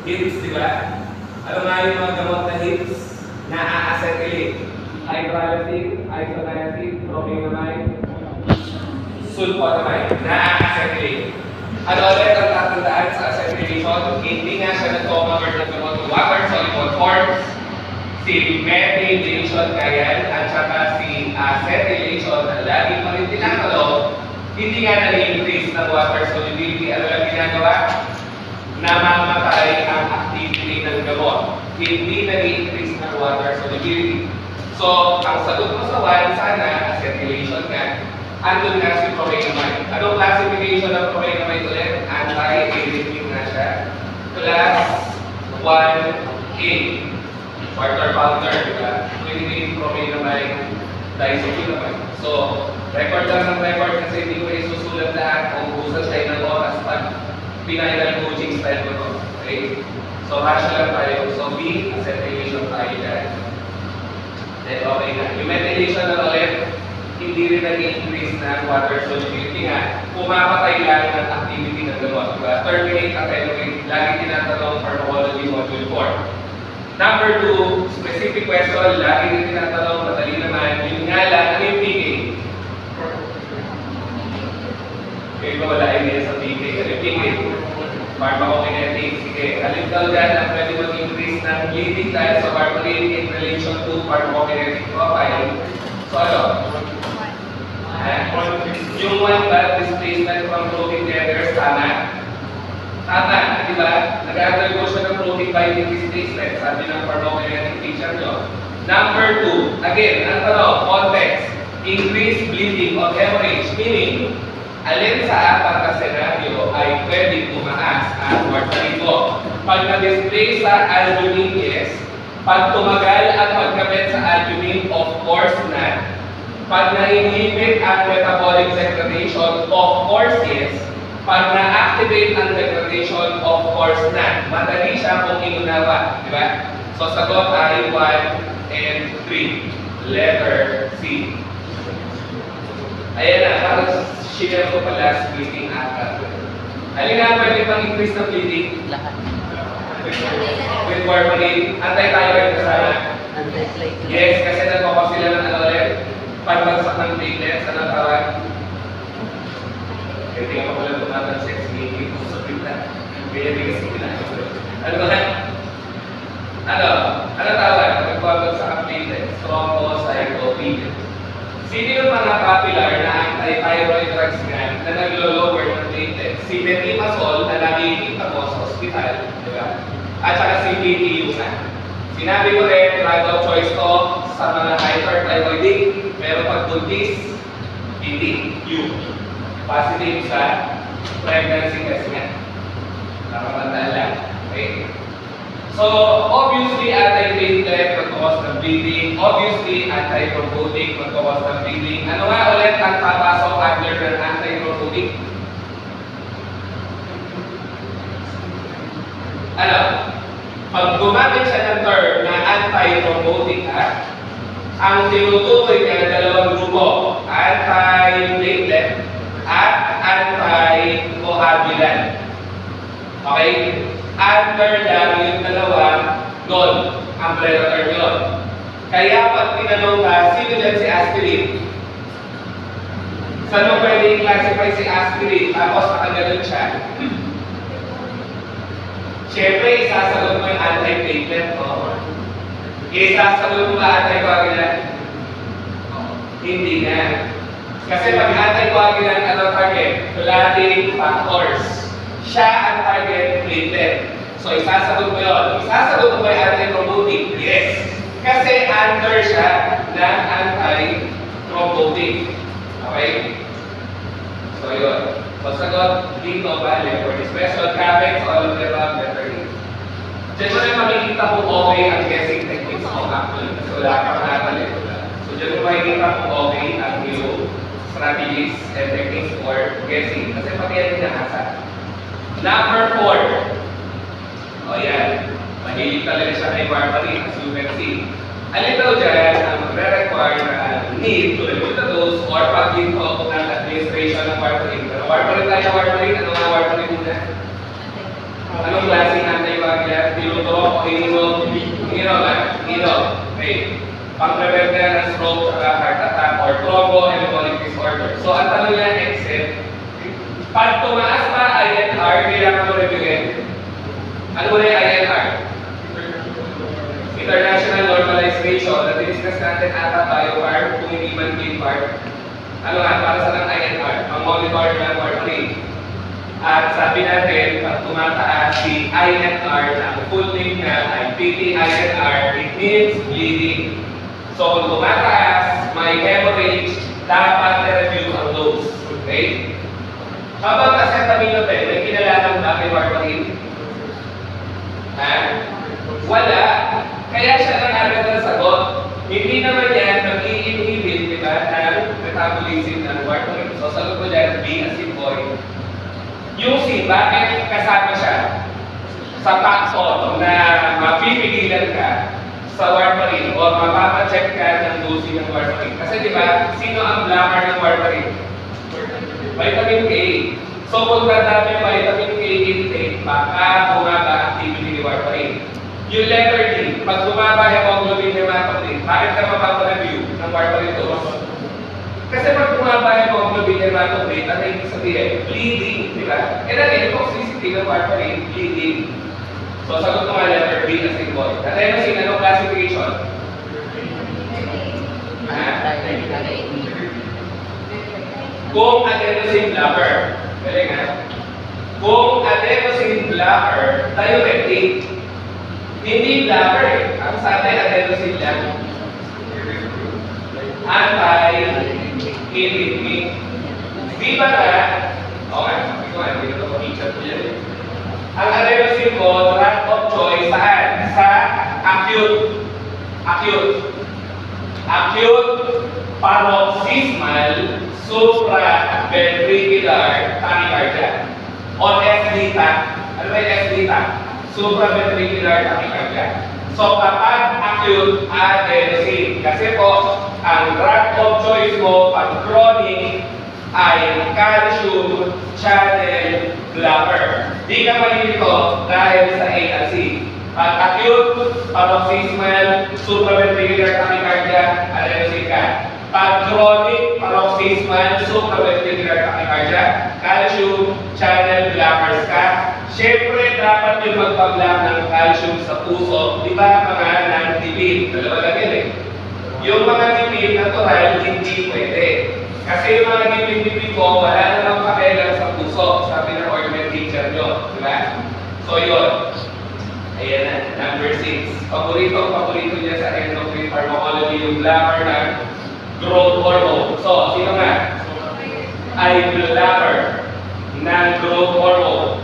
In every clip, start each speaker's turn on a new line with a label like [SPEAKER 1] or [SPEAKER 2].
[SPEAKER 1] Hips, di ba? Ano nga yung mga gamot na hips? Na-acetylate. Hydralazine, isoniazid, bromine, sulfonamide. Na-acetylate. Ano ulit ang tatandaan sa acetylation? Hindi nga siya nag-convert ng gamot to water-soluble forms. Si methylation kaya at saka si acetylation na lagi pa rin tinatanong, hindi nga nag-increase ng water solubility. Ano lang ginagawa? Namamatay ang activity ng gamot. Hindi nag-increase ng water solubility. So, ang sagot mo sa 1, sana, acetylation nga, andun nga si propanamide. Anong classification ng propanamide ulit? Anti-arrhythmic na siya. Class 1A. Quarter pounder, di ba? Pwede din propanamide, diazepamide. So, record lang ng record kasi hindi ko isusulat lahat kung gusto siya ng oras pag pinairal coaching style ko to. Okay? So, rasya lang tayo. So, B, acetylation tayo dyan. Then, okay na. Yung methylation na ulit, hindi rin nag-increase ng water solubility nga. Pumapatay lang ng activity ng gamot. Diba? Terminate attenuate. Lagi tinatanong pharmacology module 4. Number 2, specific question, lagi rin tinatanong, madali naman, yung nga lang, ano yung PK? Kaya ko wala idea sa PK. Ano yung PK? Pharmacokinetics. Sige, alin daw dyan ang pwede mag-increase ng bleeding dahil sa warfarin in relation to pharmacokinetic profile. So ano? Yung one bad displacement from protein tethers, tama? Tama, di ba? Nag-undergo siya ng protein binding displacement, sabi ng pharmacokinetic teacher nyo. Number 2, again, ang tanong, context, increased bleeding or hemorrhage, meaning, alin sa apat na senaryo ay pwedeng tumaas at warfarin mo. Pag na-display sa albumin, yes. Pag tumagal at pagkabit sa albumin, of course na. Pag na-inhibit ang metabolic degradation, of course yes. Pag na-activate ang degradation, of course na. Madali siya kung inunawa, di ba? So, sagot ay 1 and 3. Letter C. Ayan na, parang share ko pa last meeting ata. Alin nga pwede pang increase ng bleeding?
[SPEAKER 2] Lahat.
[SPEAKER 1] With warfarin, anti-thyroid kasama. Yes, kasi nagkakos sila ng ano ulit. Pagbagsak ng platelets, ano tawag? Hindi ka pa pala tumatang sex meeting kung sa pita. Pinabigay sa pita. Ano ba? Ano tawag? Pagbagsak ng platelets, thrombocytopenia. Sino yung mga popular na anti-thyroid drugs nga na naglo-lower ng platelets? Si Metimazole na nakikita mo sa ospital, di ba? At saka si PTU na. Sinabi ko rin, drug of choice to sa mga hyperthyroidic, pero pag buntis, PTU. Positive sa pregnancy test nga. Nakapandaan lang. Okay? So, obviously, anti-platelet magkakos ng bleeding. Obviously, anti-thrombotic magkakos ng bleeding. Ano nga ulit ang papasok under ng anti-thrombotic? Ano? Pag gumamit siya ng term na anti-thrombotic ang tinutukoy niya dalawang grupo, anti-platelet at anti-coagulant. Okay? Under lang yung dalawa, doon, umbrella term yun. Kaya pag tinanong ka, sino dyan si aspirin? Saan mo pwede i-classify si aspirin tapos nakaganon siya? Siyempre, isasagot mo yung anti-platelet, no? Isasagot mo ba anti-coagulant? Hindi nga. Kasi pag anti-coagulant, ano target? Clotting factors. Siya ang target platelet. So, isasagot mo yun. Isasagot mo yung anti-thrombotic? Yes. Kasi under siya ng anti-thrombotic. Okay? So, yun. So, sagot dito ba, for this question, caveats, all of the above, letter A. Diyan mo na makikita kung okay ang guessing techniques mo actually. Kasi wala kang natalit. So, diyan mo makikita kung okay ang iyong strategies and techniques for guessing. Kasi pati yan nakasa. Number 4. O yan. Mahilig talaga siya kay warfarin, as you can see. Alin daw dyan ang magre-require na need to review the dose or pag-info ng administration ng warfarin. Pero warfarin tayo, warfarin. Ano nga warfarin muna? Anong klaseng anti-coagulant? Umiinom ba? Umiinom. Okay. Pang-prevent ka ng stroke, heart attack, or thromboembolic disorder. So, ang tanong niya, exit. Pag tumaas pa INR, kailangan mo reviewin. Ano mo na yung INR? International Normalization, na diniscuss natin ata BioPAR, kung hindi man BioPAR. Ano nga, para sa ng INR, ang monitor ng warfarin. At sabi natin, pag tumataas si INR, na ang full name na ay PT-INR, it means bleeding. So kung tumataas, may hemorrhage, dapat i-review ang dose. Okay? Habang acetaminophen, may kinalaman ba kay warfarin? Ha? Wala. Kaya siya lang agad ang sagot. Hindi naman yan mag-i-inhibit, di ba, ng metabolism ng warfarin. So sagot ko dyan, B as in boy. Yung C, bakit kasama siya sa taxon na mapipigilan ka sa warfarin o mapapacheck ka ng dosing ng warfarin? Kasi di ba, sino ang blocker ng warfarin? Vitamin A. So kung dadami vitamin A intake, baka bumaba activity ni warfarin. Yung letter D, pag bumaba hemoglobin hematocrit, bakit ka mapapa-review ng warfarin dose? Kasi pag bumaba hemoglobin hematocrit, ang ibig sabihin, bleeding, di ba? And again, toxicity ng warfarin, bleeding. So sagot ko nga letter B as in boy. Adenosine, anong classification? Kung adenosine blocker, galing ha? Kung adenosine blocker, diuretic. Hindi blocker eh. Ang sabi, adenosine lang. Anti-arrhythmic. Di ba na? Oo nga, sabi ko nga, hindi ko pag-teacher ko yan. Ang adenosine ko, drug of choice, saan? Sa acute. Acute paroxysmal supraventricular tachycardia. O SDTA. Ano ba yung SDTA? Supraventricular tachycardia. So kapag acute adenosine, kasi po, ang drug of choice mo pag chronic ay calcium channel blocker. Di ka malilito dahil sa A at C. Pag acute paroxysmal supraventricular tachycardia, adenosine ka. Pag chronic paroxysmal supraventricular tachycardia, calcium channel blockers ka. Siyempre, dapat yung magpa-block ng calcium sa puso. Di ba mga non-tipid? Dalawa lang yun eh. Yung mga tipid, natural, hindi pwede. Kasi yung mga tipid ko, wala na lang pakialam sa puso. Sabi ng organ teacher nyo. Di ba? So yun. Ayan na, number 6. Paborito niya sa endocrine pharmacology yung blocker ng growth hormone. So, sino nga? Ay blocker ng growth hormone.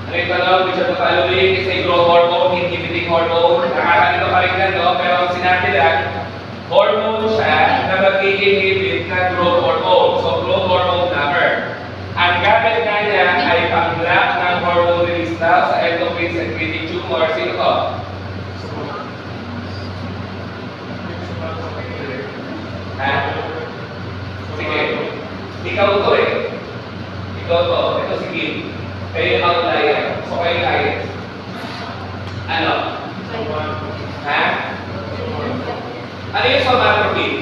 [SPEAKER 1] Ano yung tanong? Which of the following is a growth hormone, inhibiting hormone? Nakakalito pa rin yan, no? Pero ang sinabi lang, hormone siya na mag-inhibit ng growth hormone. So, growth hormone blocker. Ang gamit nga niya ay pang-block ng hormone release daw sa endocrine secreting tumor. Sino ko? Ha? Sige. Ikaw to eh. Ikaw to. Ito si Kim. Kayo yung outlier. So kayo tayo. Ano? Ha? Ano yung somatropin?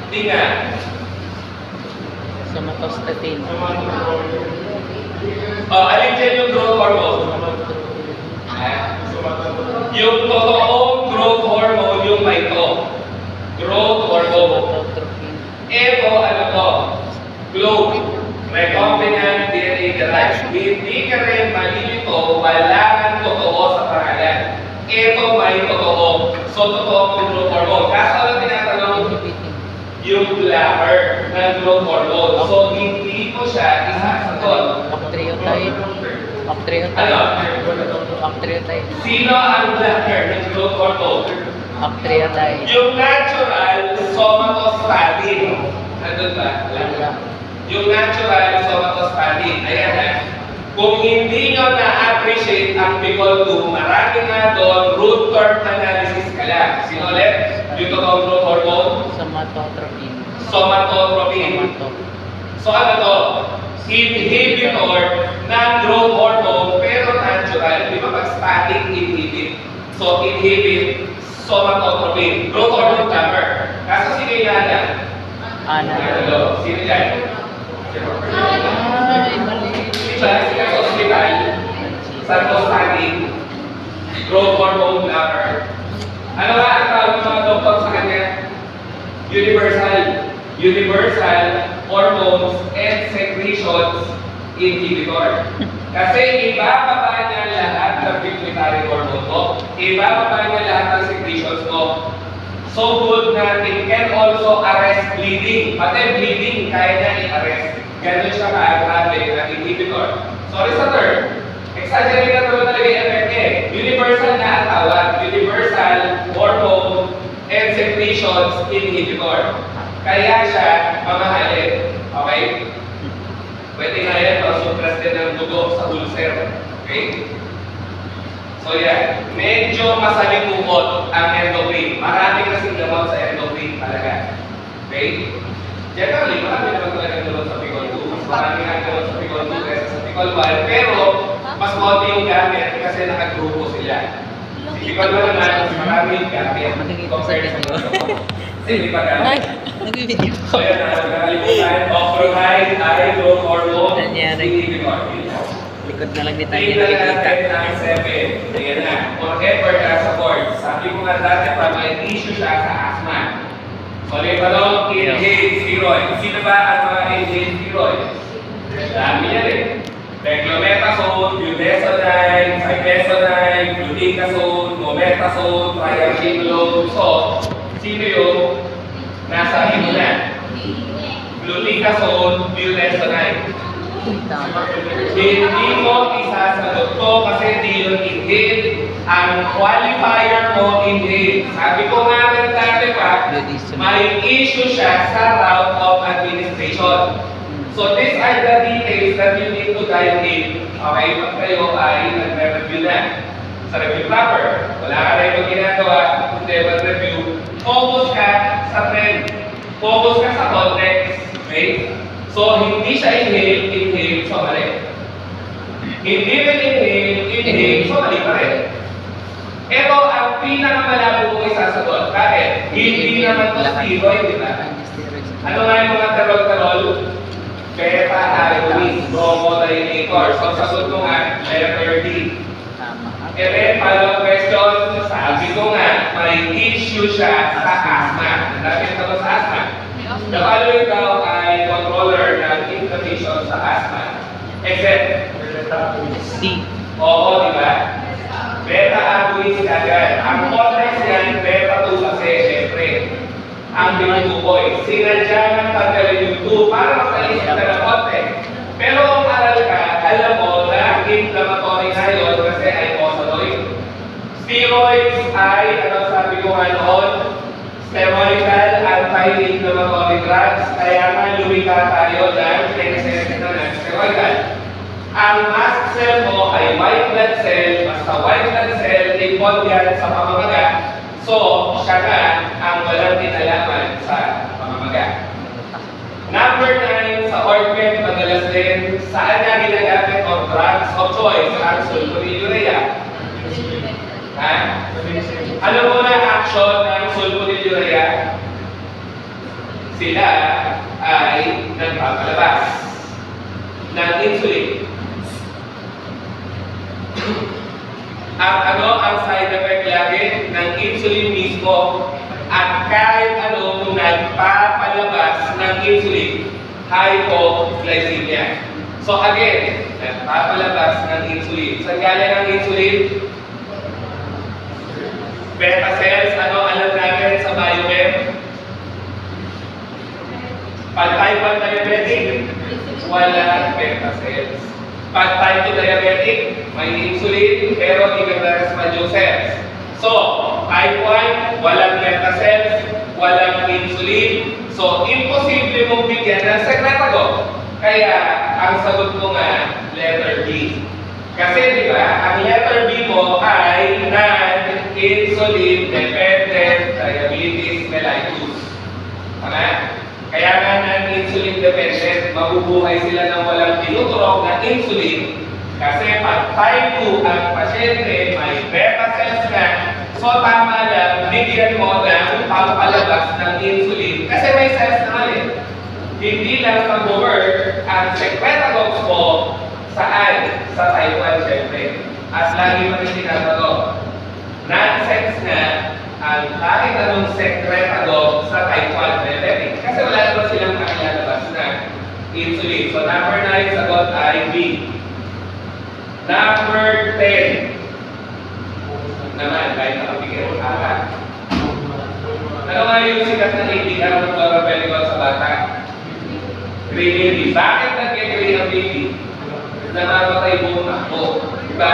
[SPEAKER 1] Hindi nga.
[SPEAKER 2] Somatostatin.
[SPEAKER 1] Alin dyan yung growth hormone? Ha? Yung totoong growth hormone yung may to. Growth hormone. Ito, ano to? Globe. Recombinant DNA derived. Hindi ka rin malilito, wala kang totoo sa pangalan. Ito may totoo. So, totoo ang growth hormone. Kaso lang tinatanong yung blocker ng growth hormone. So, hindi ko siya isasagot.
[SPEAKER 2] Octreotide.
[SPEAKER 1] Ano?
[SPEAKER 2] Octreotide.
[SPEAKER 1] Sino ang blocker ng growth hormone?
[SPEAKER 2] Octreotide.
[SPEAKER 1] Yung natural somatostatin. Nandun ba? Yung natural somatostatin. Ayan ha. Kung hindi nyo na-appreciate ang Bicol 2, marami na doon, root curve analysis ka lang. Sino ulit? Yung totoong growth hormone?
[SPEAKER 2] Somatotropin.
[SPEAKER 1] Somatotropin. So ano to? Inhibitor non-growth hormone, pero natural. Di ba pag static, inhibit. So, inhibit somatotropin, growth hormone blocker. Kaso sino yung nana?
[SPEAKER 2] Ana.
[SPEAKER 1] Sino yan?
[SPEAKER 2] Ay, mali.
[SPEAKER 1] Diba, sila sa hospital, santostatin, growth hormone blocker. Ano nga ang tawag ng mga doktor sa kanya? Universal hormones and secretions inhibitor. Kasi ibababa niya lahat ng pituitary hormone mo, ibababa niya lahat ng secretions mo. So good na it can also arrest bleeding. Pati bleeding, kaya niya i-arrest. Ganun siya ka-grabe ng inhibitor. Sorry sa term. Exaggerate na naman talaga yung effect niya eh. Universal na ang tawag. Universal hormone and secretions inhibitor. Kaya siya mamahalin. Okay? Pwede nga yan para-suppress din ng dugo sa ulcer. Okay? So yan, medyo masalikukot ang endocrine. Marami kasing gamot sa endocrine talaga. Okay? Generally, marami naman talaga gamot sa Picol 2. Mas marami nga gamot sa Picol 2 kaysa sa Picol 1. Pero, mas konti yung gamit kasi nakagrupo sila. Si Picol 1 naman, mas marami yung gamit. Compared sa Picol 2. Hindi pa gamit.
[SPEAKER 2] Nag-video.
[SPEAKER 1] So yan, nakalimutan. Octronide, growth hormone,
[SPEAKER 2] Nangyari.
[SPEAKER 1] inhibitor.
[SPEAKER 2] Likod na lang ni tayo
[SPEAKER 1] Tingnan
[SPEAKER 2] nakikita.
[SPEAKER 1] natin ang 7. Ayan na. Forever ka sa board. Sabi ko nga dati pa, may issue siya sa asthma. So, ulit pa doon, inhaled steroid. Sino ba ang mga inhaled steroid? Dami yan eh. Beclometasone, budesonide, cyclesonide, fluticasone, mometasone, triamcinolone. So, sino yung nasa ino na? Fluticasone, budesonide.
[SPEAKER 2] Tama.
[SPEAKER 1] Hindi mo isasagot to kasi hindi yun inhale. Ang qualifier mo inhale. Sabi ko nga rin dati pa, may issue siya sa route of administration. So these are the details that you need to dive in. Okay, pag kayo ay nagre-review na. Sa review proper, wala ka rin yung ginagawa, kundi mag-review. Focus ka sa trend. Focus ka sa context. Okay? So, hindi siya inhale, so mali. Hindi rin inhale, so mali pa rin. Ito ang pinakamalabo kong isasagot. Bakit? Hindi naman to steroid, di ba? Ano nga yung mga terol-terol? Beta-agonist, bronchodilator. So, sagot ko nga, letter D.
[SPEAKER 2] Tama.
[SPEAKER 1] And then, follow-up question, sabi ko nga, may issue siya sa asthma. Dahil sa asthma. The following daw ay controller ng inflammation sa asthma. Except,
[SPEAKER 2] C.
[SPEAKER 1] oo, di ba? Beta-agonist agad. Ang context niyan, beta-2 kasi, syempre. Ang binutukoy. Sinadya ng tanggalin yung 2 para makaisip ka ng context. Pero kung aral ka, alam mo na inflammatory na yun kasi ay posonoid. Steroids ay, ano sabi ko nga noon, steroidal anti-inflammatory drugs, kaya nga lumika tayo dahil pinag-select na ng steroidal. Ang mast cell mo ay white blood cell, basta white blood cell, involved yan sa pamamaga. So, siya nga ang walang tinalaman sa pamamaga. Number 9, sa organ, madalas din, saan niya ginagamit o drugs of choice ang sulfonylurea? Ha? Ano mo na action ng sulfonylurea? Sila ay nagpapalabas ng insulin. Ang side effect lagi ng insulin mismo at kahit anong nagpapalabas ng insulin, hypoglycemia. So again, nagpapalabas ng insulin. Saan galing ang insulin? Beta cells, ano alam natin sa biochem? Pag type 1 diabetic, wala beta cells. Pag type 2 diabetic, may insulin, pero hindi cells. So, type 1, walang beta cells, walang insulin. So, imposible mong bigyan ng secretago. Kaya, ang sagot mo nga, letter D. Kasi, di ba, ang letter B mo ay non-insulin dependent diabetes mellitus. Ano? Kaya nga non-insulin independent. Mabubuhay sila ng walang tinuturok na insulin. Kasi pag type 2 ang pasyente, may beta cells na, so tama lang, bigyan mo ng pampalabas ng insulin. Kasi may cells naman eh. Hindi lang mag-work ang secretagogues mo saan? Sa type 1 syempre. As lagi mo rin tinatanong, nonsense na ang kahit anong secretagogue sa type 1 diabetic. Kasi wala naman silang nakilalabas na insulin. So number 9, sagot ay B. Number 10. Naman, kahit nakapigil, ala. Ano nga yung sikat na kaibigan ng chloropenicol sa bata? Green baby. Bakit nag-green ang baby? Namamatay buong ako. Diba?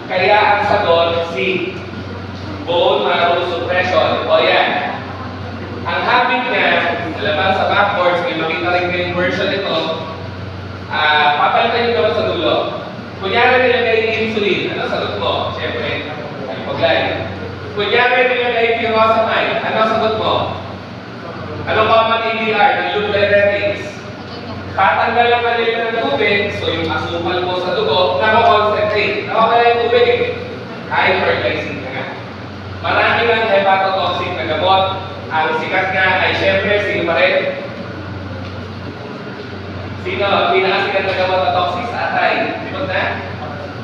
[SPEAKER 1] Kaya ang sagot, C. Bone marrow suppression. O yan. Ang habit niya, lalabas sa backboards, may makita rin kayong version nito, papalitan yung gamot sa dulo. Kunyari nilagay yung insulin, ano sagot mo? Siyempre, hypoglycemia. Kunyari nilagay yung furosemide, ano sagot mo? Ano common ADR ng loop diuretics? Tatanggal lang kanila ng tubig, so yung asukal mo sa dugo, nakakoncentrate. Nakawala yung tubig eh. Hyperglycemia nga. Marami ng hepatotoxic na gamot. Ang sikat nga ay siyempre, sino pa rin? Sino ang pinakasikat na gamot na toxic sa atay? Sino na?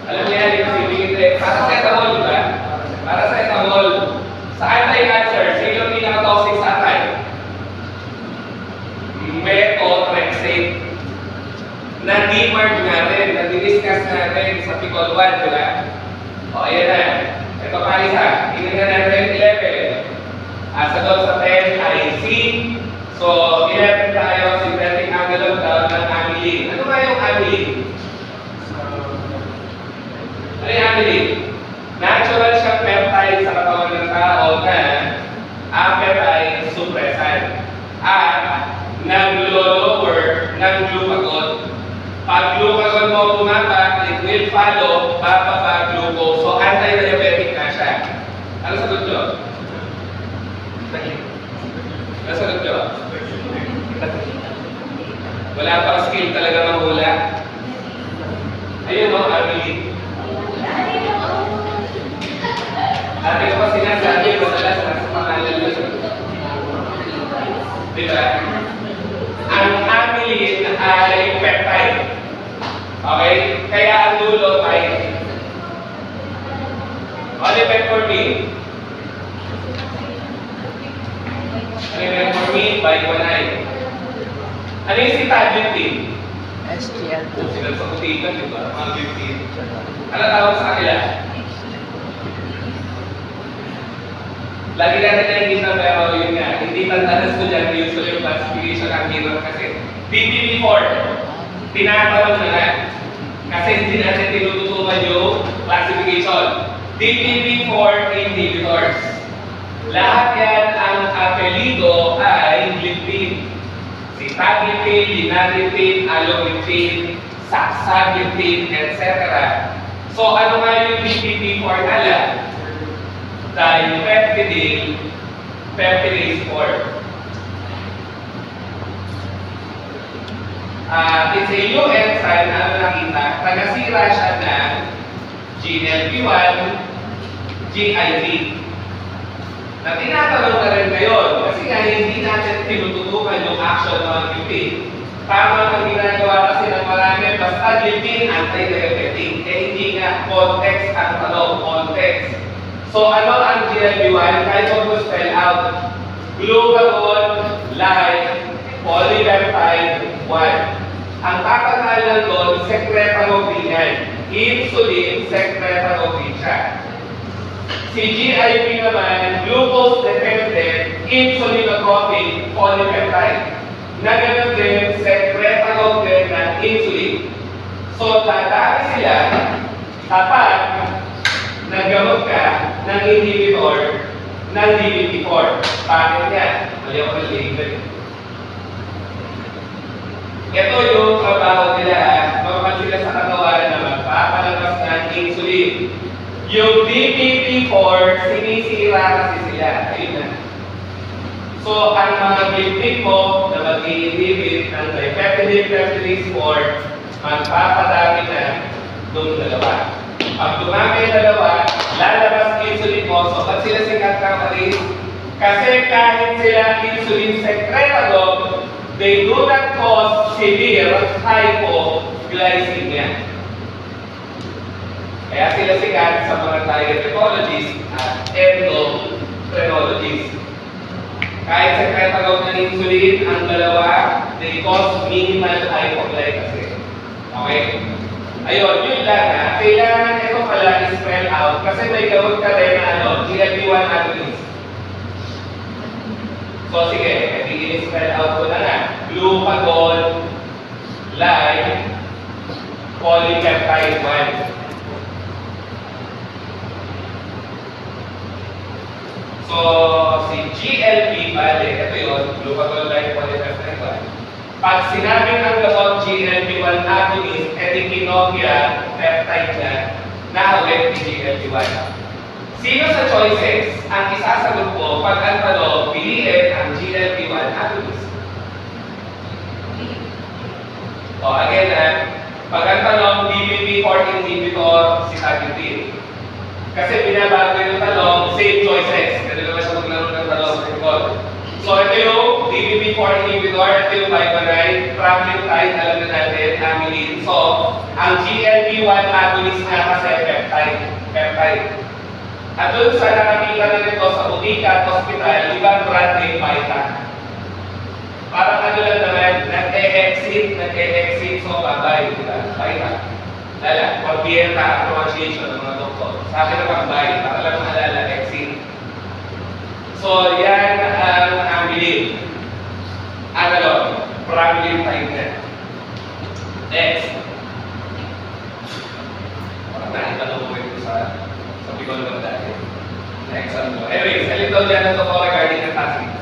[SPEAKER 1] Alam niya, di ba si paracetamol, di ba? Paracetamol. Sa anti-cancer, sino ang pinaka-toxic sa atay? Methotrexate. Na-demark natin, na-discuss natin sa Picol 1, di ba? O, ayan na. Ito pa isa. Tingnan natin 11. Sagot sa 10 ay C. So, 11 tayo, synthetic analog daw ng amylin. Ano ba yung amylin? Ano yung amylin? Natural siyang peptide sa katawan ng tao na appetite suppressant. At nag-lower ng glucagon. Pag glucagon mo bumaba, it will follow bababa glucose. So, anti-diabetic na siya. Ano sagot nyo? Ano sagot nyo? Wala pang skill talaga manghula. Ayun o, amylin. Dati ko pa sinasabi, madalas nasa pangalan yun. Diba? Ang amylin ay peptide. Okay? Kaya ang dulo ay metformin. Metformin by 1. Ano yung sitagliptin?
[SPEAKER 2] SGL2.
[SPEAKER 1] Sila sa kutikan, di ba? Mga gliptin. Ano tawag sa kanila? Lagi natin nakikita pero yun nga, hindi tanda na dyan, usually yung classification ang hirap kasi. DPP4, tinatanong na nga, kasi hindi natin tinututunan yung classification. DPP4 inhibitors. Lahat yan ang apelido ay gliptin. Sitagliptin, linagliptin, alogliptin, saxagliptin, etc. So ano nga yung DPP4 nala? Dipeptidyl peptidase 4. It's a new enzyme na ano nakita, tagasira siya ng GLP-1, GIP. Na tinatanong na rin ngayon, kasi nga hindi natin tinututukan yung action ng gliptin. Tama ang ginagawa kasi ng marami, basta gliptin, anti-diabetic. Eh hindi nga, context ang tanong, context. So ano ang GLP-1? Kahit mo to spell out. Glucagon, like, polypeptide, 1. Ang tatanalan doon, secretagogue yan. Insulin, secretagogue siya. Si GIP naman, glucose-dependent, insulinotropic polypeptide. Na ganun din, secretagogue din ng insulin. So, tatake sila kapag naggamot ka ng inhibitor ng DPP4. Bakit nga? Mali ako ng label. Ito yung trabaho nila, normal sila sa katawan na magpapalabas ng insulin. Yung DPP4, sinisira kasi sila. Ayun na. So, ang mga gliptin mo na mag-i-inhibit ng dipeptidyl-peptidase-4, magpapadami na nung dalawa. Pag dumami yung dalawa, lalabas insulin mo. So, ba't sila sikat kapatid? Kasi kahit sila insulin secretagogue, they do not cause severe hypoglycemia. Kaya sila sikat sa mga diabetologists at endocrinologists. Kahit secretagogue ng insulin, ang dalawa, they cause minimal hypoglycemia. Okay? Ayun, yun lang ha. Kailangan ito pala i-spell out kasi may gawin ka rin na GLP-1 agonist. So sige, i-spell out ko na nga. Glucagon, lime, polypeptide 1. So, si GLP, bale, ito yun, glucagon, lime, polypeptide 1. Pag sinabing ang gamot GLP-1 agonist, etikinomia, peptide na hawit ni GLP-1. Sino sa choices ang isasagot mo pag ang tanong, piliin ang GLP-1 agonist? O, again pag ang tanong, DPP-4 inhibitor, si Tagutin. Kasi binabago yung tanong, same choices. Kasi naman siya maglaro ng tanong sa record. So, ito yung DPP-4 inhibitor, ito yung Vibanide, Pramlintide, alam na natin, amylin. So, ang GLP-1 agonist nga kasi peptide. At doon sa nakakita na nito sa butika at hospital, ibang brand name Vita. Parang ano lang naman, nag-e-exit, so babay, diba? Vita. Lala, pag-dieta, pronunciation ng mga doktor. Sa akin naman, para lang maalala, exit. So, yan ang amylin. Analog, pramlintide na. Next. Parang naitanong mo ito sa Bicol naman dati. Next, ano. Anyways, alin daw dyan ang totoo regarding antacids.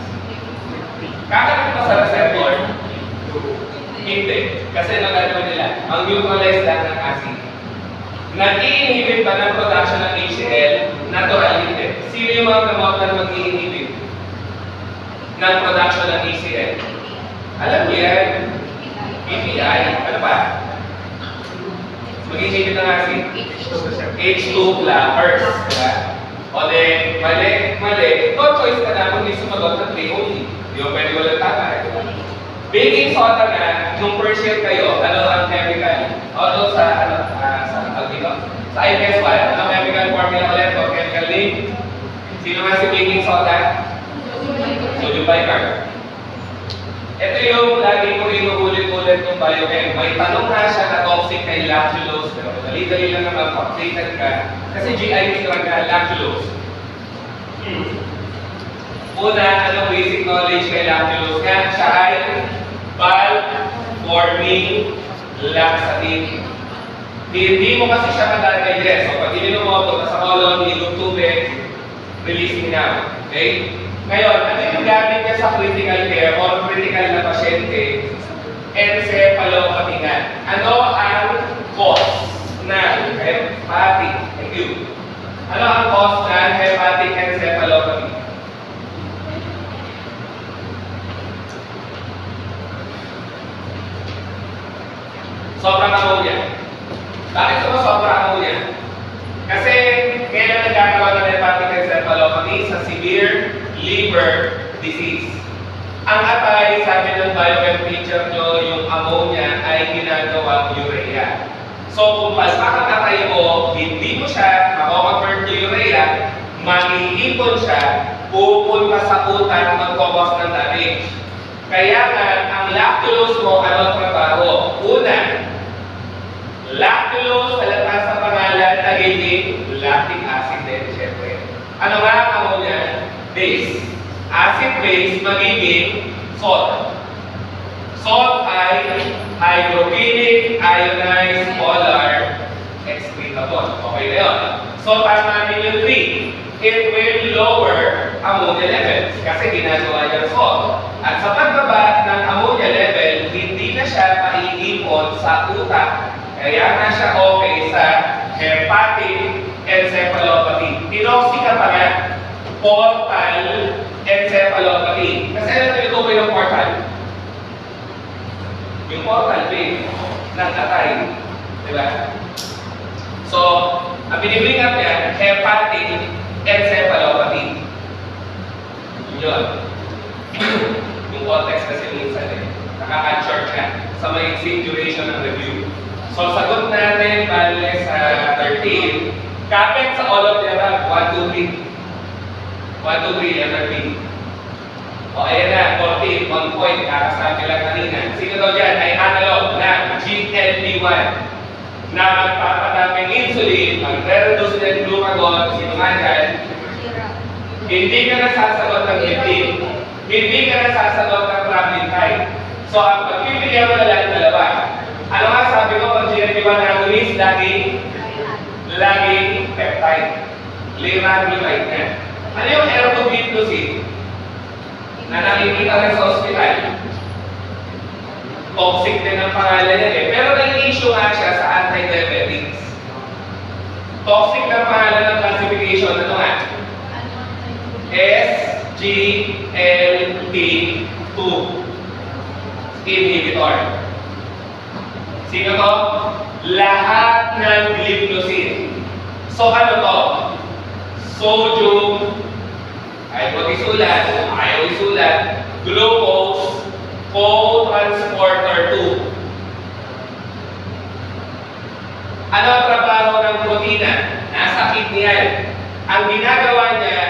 [SPEAKER 1] Kakaroon pa sa receptor? Hindi. Kasi nagagawa nila, ang neutralize lang ng acid. Nag-i-inhibit ba ng production ng HCl? Natural hindi. Sino yung mga gamot na mag-i-inhibit ng production ng HCl? Alam niyo yan? PPI. Ano ba? Mag-i-inhibit ng acid? H2 blockers. Diba? O then, mali. No choice ka na kung hindi sumagot ng 3 only. Di ba pwede walang tama? Baking soda nga, nung first year kayo, ano ang chemical? O sa, sa IPS 1, ano chemical formula ulit o chemical name? Sino nga si baking soda? Sodium bicarb. Ito yung lagi ko inuulit-ulit ng biochem. May tanong nga siya na toxic kay lactulose, pero dali-dali lang naman updated ka. Kasi GIP lang ka, lactulose. Una, anong basic knowledge kay lactulose nga? Siya ay bulk-forming laxative. Hindi mo kasi siya madadigest. So, pag ininom mo ito, nasa kolon, ilong tubig, releasing na. Okay? Ngayon, ano yung gamit niya sa critical care or critical na pasyente? Encephalopathy nga. Ano ang cause ng hepatic? Thank you. Ano ang cause ng hepatic encephalopathy? Sobrang ammonia. Bakit sobrang ammonia? Kasi kailan nagkakaroon ng hepatic encephalopathy sa severe liver disease. Ang atay, sabi ng biochem teacher nyo, yung ammonia ay ginagawang urea. So kung palpak ang atay mo, hindi mo siya mako-convert to urea, mag-iipon siya, pupunta sa utak, magkakos ng damage. Kaya nga, ang lactulose mo, ano trabaho? Una, lactulose, halata sa pangalan, nagiging lactic acid din, syempre. Ano nga ang ammonia? Base. Acid base magiging salt. Salt ay hydrophilic, ionized, polar, excretable. Okay na yun. So, tama namin yung 3. It will lower ammonia levels kasi ginagawa yung salt. At sa pagbaba ng ammonia level, hindi na siya maiipon sa utak. Kaya nga siya okay sa hepatic encephalopathy. Tinoxika pa nga, portal encephalopathy. Kasi ano ito yung portal? yung portal vein ng atay. Diba? So, ang binibring up niya, hepatic encephalopathy. Yun. Yung context kasi minsan nakaka-short ka sa may duration ng review. So, sagot natin bale sa 13. Kapit sa all of the above. 1, 2, 3. 1, 2, 3, letter B. O, ayan na, 14, 1 point, kakasabi lang kanina. Sino daw dyan ay analog na GLP-1 na magpapadaming insulin, magre-reduce ng glucagon, sino nga dyan? Hindi ka nasasagot ng lipid. Hindi ka nasasagot ng tramlintide. So, ang pagpipilihan mo na lang dalawa. Ano nga sabi ko, pag GLP-1 agonist, laging peptide. Liraglutide na. Ano yung ergoglitoside? Na nakikita rin sa ospital. Toxic din ang pangalan niya eh. Pero nag-issue nga siya sa anti-diabetics. Toxic na pangalan ng classification. Ano nga? SGLT2 inhibitor. Sino to? Lahat ng gliptoside. So ano to? Sodium, ay huwag isulat, ayaw isulat, glucose, co-transporter 2. Ano ang trabaho ng protina? Nasa kidney yan. Ang ginagawa niya,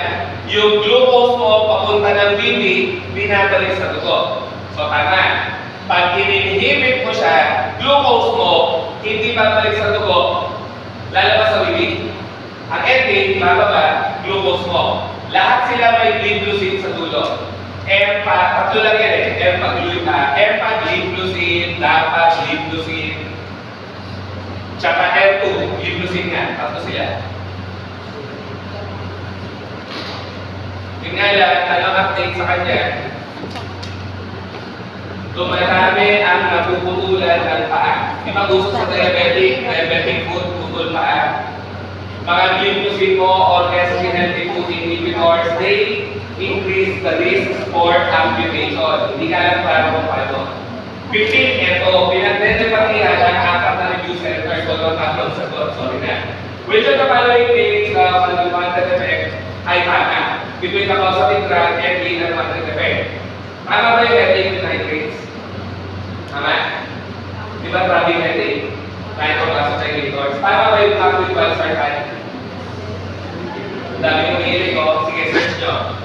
[SPEAKER 1] yung glucose mo papunta ng bibi, binabalik sa dugo. So tama. Pag ininhibit mo siya, glucose mo, hindi babalik sa dugo, lalabas sa bibig. Ang ending, bababa, glucose mo. Lahat sila may gliptoside sa dulo. Tatlo lang yan eh. Empagliptoside, dapagliptoside, tsaka R2, gliptoside nga. Tatlo sila. Yung nga lang, anong update sa kanya, dumarami ang napuputulan ng paa. Di ba gusto sa diabetic food, putol paa. Mga gliptoside mo or SGLT2 inhibitors, they increase the risk for amputation. Hindi ka lang para kung paano. 15, ito, pinagdedepatihan ang apat na review centers o ng tatlong sagot. Sorry na. Which of the following things unwanted effect ay tama? Between the causative drug and the unwanted effect. Tama ba yung methane nitrates? Tama? Di ba grabe methane? Nitroclasotrinators. Tama ba yung active valsartan? Dami kong hilig ko. Sige, search nyo.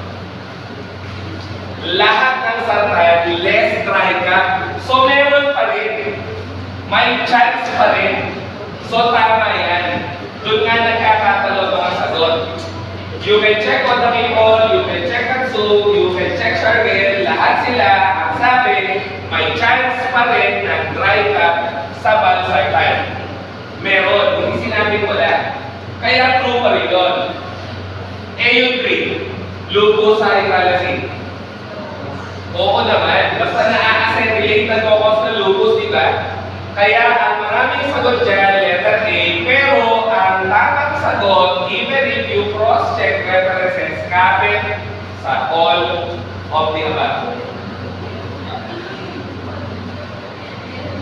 [SPEAKER 1] Lahat ng sartan, less dry ka. So, meron pa rin. May chance pa rin. So, tama yan. Doon nga nagkakatalo mga sagot. You can check on the people, you can check on Sue, you can check Chargel, lahat sila, ang sabi, may chance pa rin na dry ka sa valsartan. Meron, hindi sinabing wala. Kaya true pa rin yun. yung 3, lupus erythrolysis. Oo naman, basta na-assimilate na cause ng lupus, di ba? Kaya ang maraming sagot dyan, letter A, pero ang tamang sagot, even if you cross-check references, kapit sa all of the above.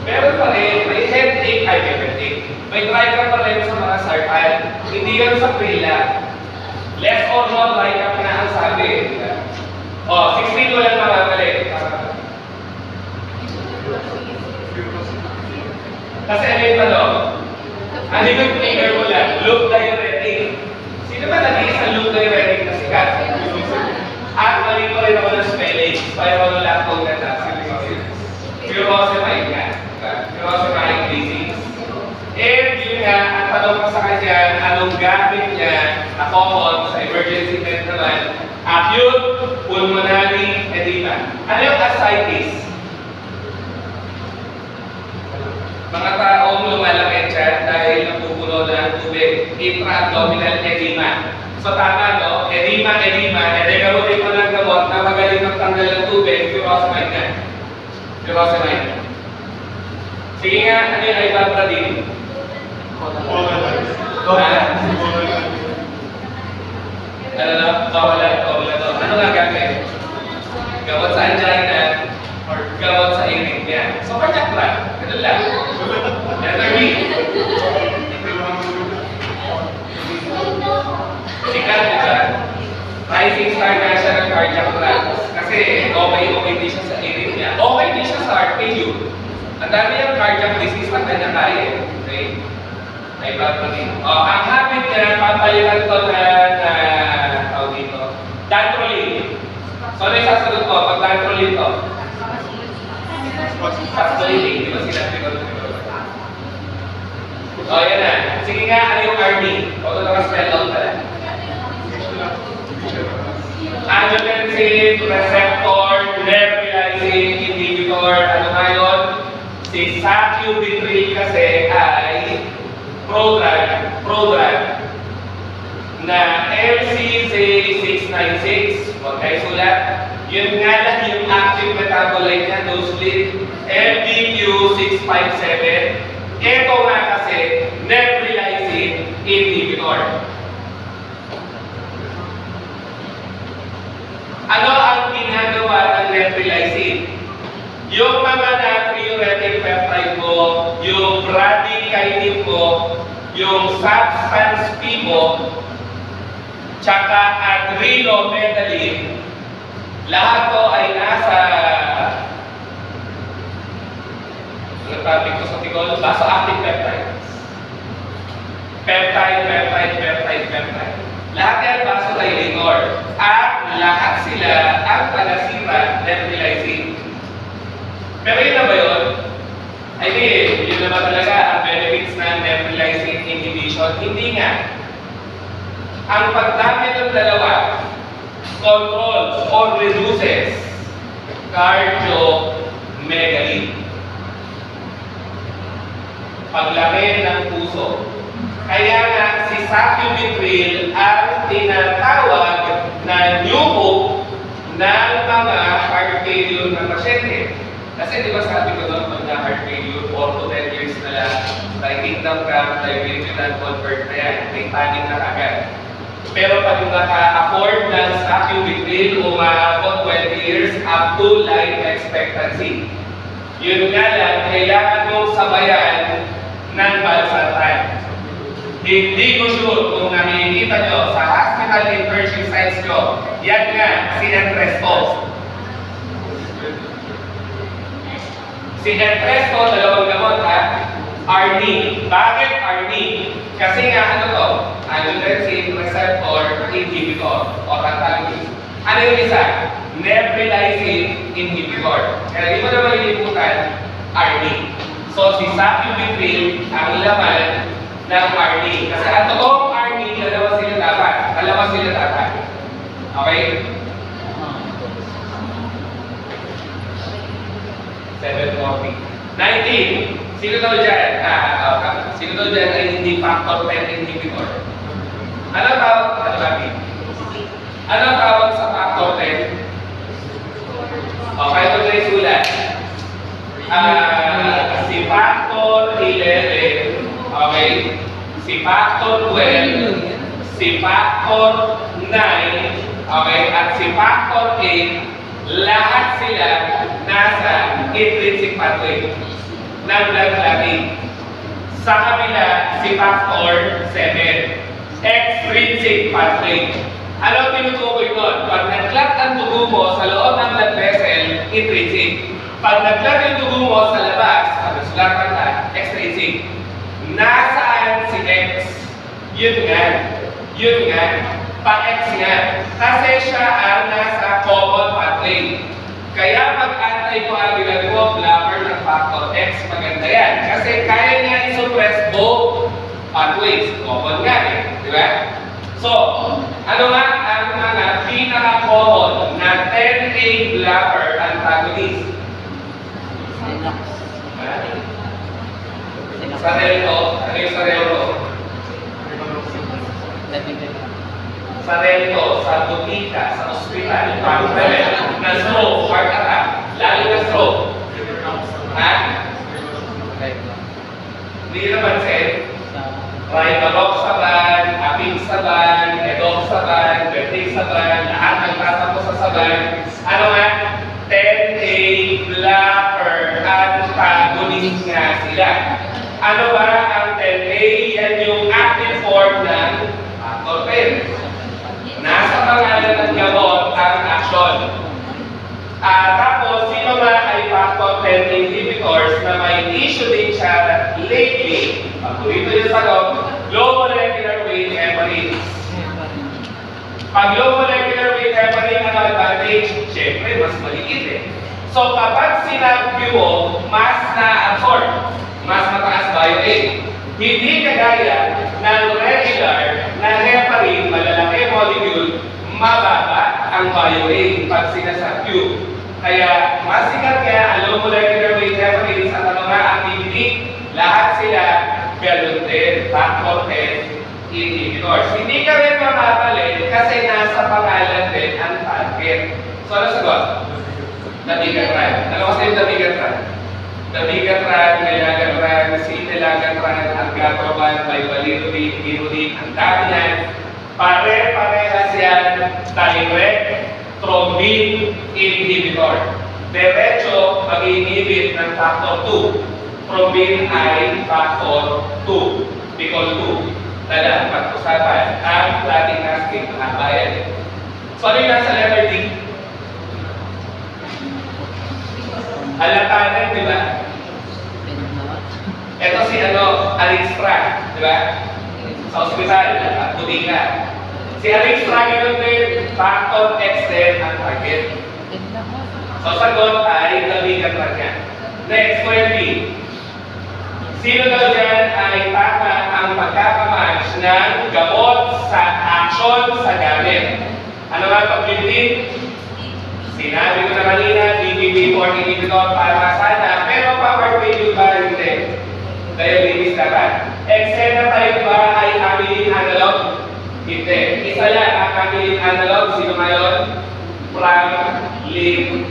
[SPEAKER 1] Meron pa rin, may headache, ay headache. May dry ka pa rin sa mga sartan. Hindi yan sa prila. Less or more dry ka na ang sabi. O, 16 ko lang makakali. Kasi ano yung tanong? Ano yung finger mo lang? Loop diuretic. Sino ba nag-iisang loop diuretic na sikat? At mali ko rin ako ng spelling. Spirolactone na tapos. Furosemide nga. Furosemide disease. And yun nga, ang tanong ko sa kanya, anong gamit niya na common sa emergency med naman, acute pulmonary edema. Ano yung ascites? Mga taong lumalaki dyan dahil napupuno ng tubig, intra-abdominal edema. So tama, no? Edema. Gamutin ko ng gamot na magaling magtanggal ng tubig, furosemide nga. Furosemide. Sige nga, ano yung ibabradine? Ano nga gamit? Gamot sa angina or gamot sa iring? niya. So, cardiac drug. Ganun lang. Letter B. Sikat dyan. Rising star nga siya ng cardiac drugs. Kasi okay din siya sa arrhythmia. Okay din siya sa heart failure. Ang dami yung cardiac disease na kanya kaya. Okay? Ay, bago din. Ang habit niya, papalitan to na tawag dito, dantrolene. So, ano yung sasagot ko? Pag dantrolene to? Pascolini. Di ba sinabi ko? Yan na. Sige nga, ano yung RD? O, ito naka-spell out pala. Angiotensin receptor nebulizer inhibitor. Ano nga yun? Si sacubitril kasi ay prodrug na LCZ696. Huwag kayo sulat. Yun nga lang yung active metabolite niya, dose-lid, MDQ657. Ito nga kasi nebulizing inhibitor. Ano ang ginagawa ng nebulizing? Yung mga natriuretic peptide mo, yung bradykinin mo, yung substance P mo, tsaka adrenomedalin, lahat to ay nasa ano topic ko sa Tigol? Vasoactive peptide. Peptide. Lahat yan vasodilator. At lahat sila ang tagasira nebulizing. Pero yun na ba yun? I mean, yun na ba talaga ang benefits ng nebulizing inhibition? Hindi nga. Ang pagdami ng dalawa controls or reduces cardiomegaly. Paglaki ng puso. Kaya nga si sacubitril ang tinatawag na new hope ng mga heart failure na pasyente. Kasi di ba sabi ko doon pag na heart failure, 4 to 10 years na lang, like kingdom come, diabetes and convert na yan, may taning na kagad. Pero pag naka-afford ng sacubitril, umaabot 20 years up to life expectancy. Yun nga lang, kailangan mong sabayan ng balsartan. Hindi ko sure kung nakikita nyo sa hospital internship sites nyo, yan nga, si Entresto. Si Entresto, dalawang gamot ha, Arni. Bakit Arni? Kasi nga ano to, angiotensin receptor inhibitor o antagonist. Ano yung isa? Nebulizing inhibitor. Kaya di mo na malilimutan, Arni. So si sacubitril ang laman ng RD. Kasi ang totoong RD, dalawa sila dapat. Okay? 740. 19. Sino daw dyan? Sino daw dyan ay hindi factor 10 inhibitor? Ano tawag sa factor 10? Okay, ito na yung sulat. Si factor 11, okay, si factor 12, si factor 9, okay, at si factor 8, lahat sila nasa intrinsic pathway ng blood clotting. Sa kabila, si factor 7, extrinsic pathway. Ano ang tinutukoy doon? Pag nag-clot ang dugo mo sa loob ng blood vessel, intrinsic. Pag nag-clot yung dugo mo sa labas, sulatan ka, extrinsic. Nasaan si X? Yun nga, pa-X nga. Kasi siya ang nasa common pathway. Kaya pag anticoagulant mo, blocker ng factor X, maganda yan. Kasi kaya niya i-suppress both pathways. Common nga eh, di ba? So, ano nga ang mga pinaka-common na 10A blocker antagonist? Sarelto. Ano yung Sarelto? Sarelto, sa butika, sa ospital, pang-preven, na stroke, heart attack, lalo na stroke. Ha? Hindi napansin? Rivaroxaban, apixaban, edoxaban, vertixaban, lahat ng tatapos sa saban. Ano nga? 10A blocker maging nga sila. Ano ba ang 10A? Yan yung active form ng factor 10. Nasa pangalan ng gamot ang action. Tapos, sino ba ay factor 10 inhibitors na may issue din siya lately? Pagkulito yung sagot, low molecular weight heparin. Pag low molecular weight heparin ang advantage, syempre, mas maliit eh. So, kapag sinabview mo, mas na-absorb, mas mataas bioweight. Hindi kagaya ng regular na heparin, malalaki molecule, mababa ang bioweight pag sinasabview. Kaya, mas sikat kaya ang low molecular weight heparin sa mga activity, lahat sila ganun din, factor 10 inhibitors. Hindi ka rin mamapalit kasi nasa pangalan din ang target. So, ano sagot? Dabigatran. Ano kasi yung dabigatran? Dabigatran, nilagatran, sinilagatran, argatroban, bivalirudin, irudin, ang dami yan. Pare-parehas yan, direct thrombin inhibitor. Diretso mag-inhibit ng factor 2. Thrombin ay factor 2. Bicol 2. Tala, pag-usapan ang clatic acid na bayan. So, ano yung nasa letter D? Halatanan, di ba? Ito si Alextra, di ba? Sa ospital, at butika. Si Alextra, ganoon din, factor X10 ang target. So, sagot ay dabigatran niya. Next, 20. Sino daw dyan ay tama ang pagkakamatch ng gamot sa action sa gamit? Ano nga pag-15? Sinabi ko na kanina, DPP-4 inhibitor para sana, pero power value ba hindi? Diabetes dapat. Exenatide ba ay amylin analog? Hindi. Isa lang ang amylin analog. Sino ngayon? Pramlintide.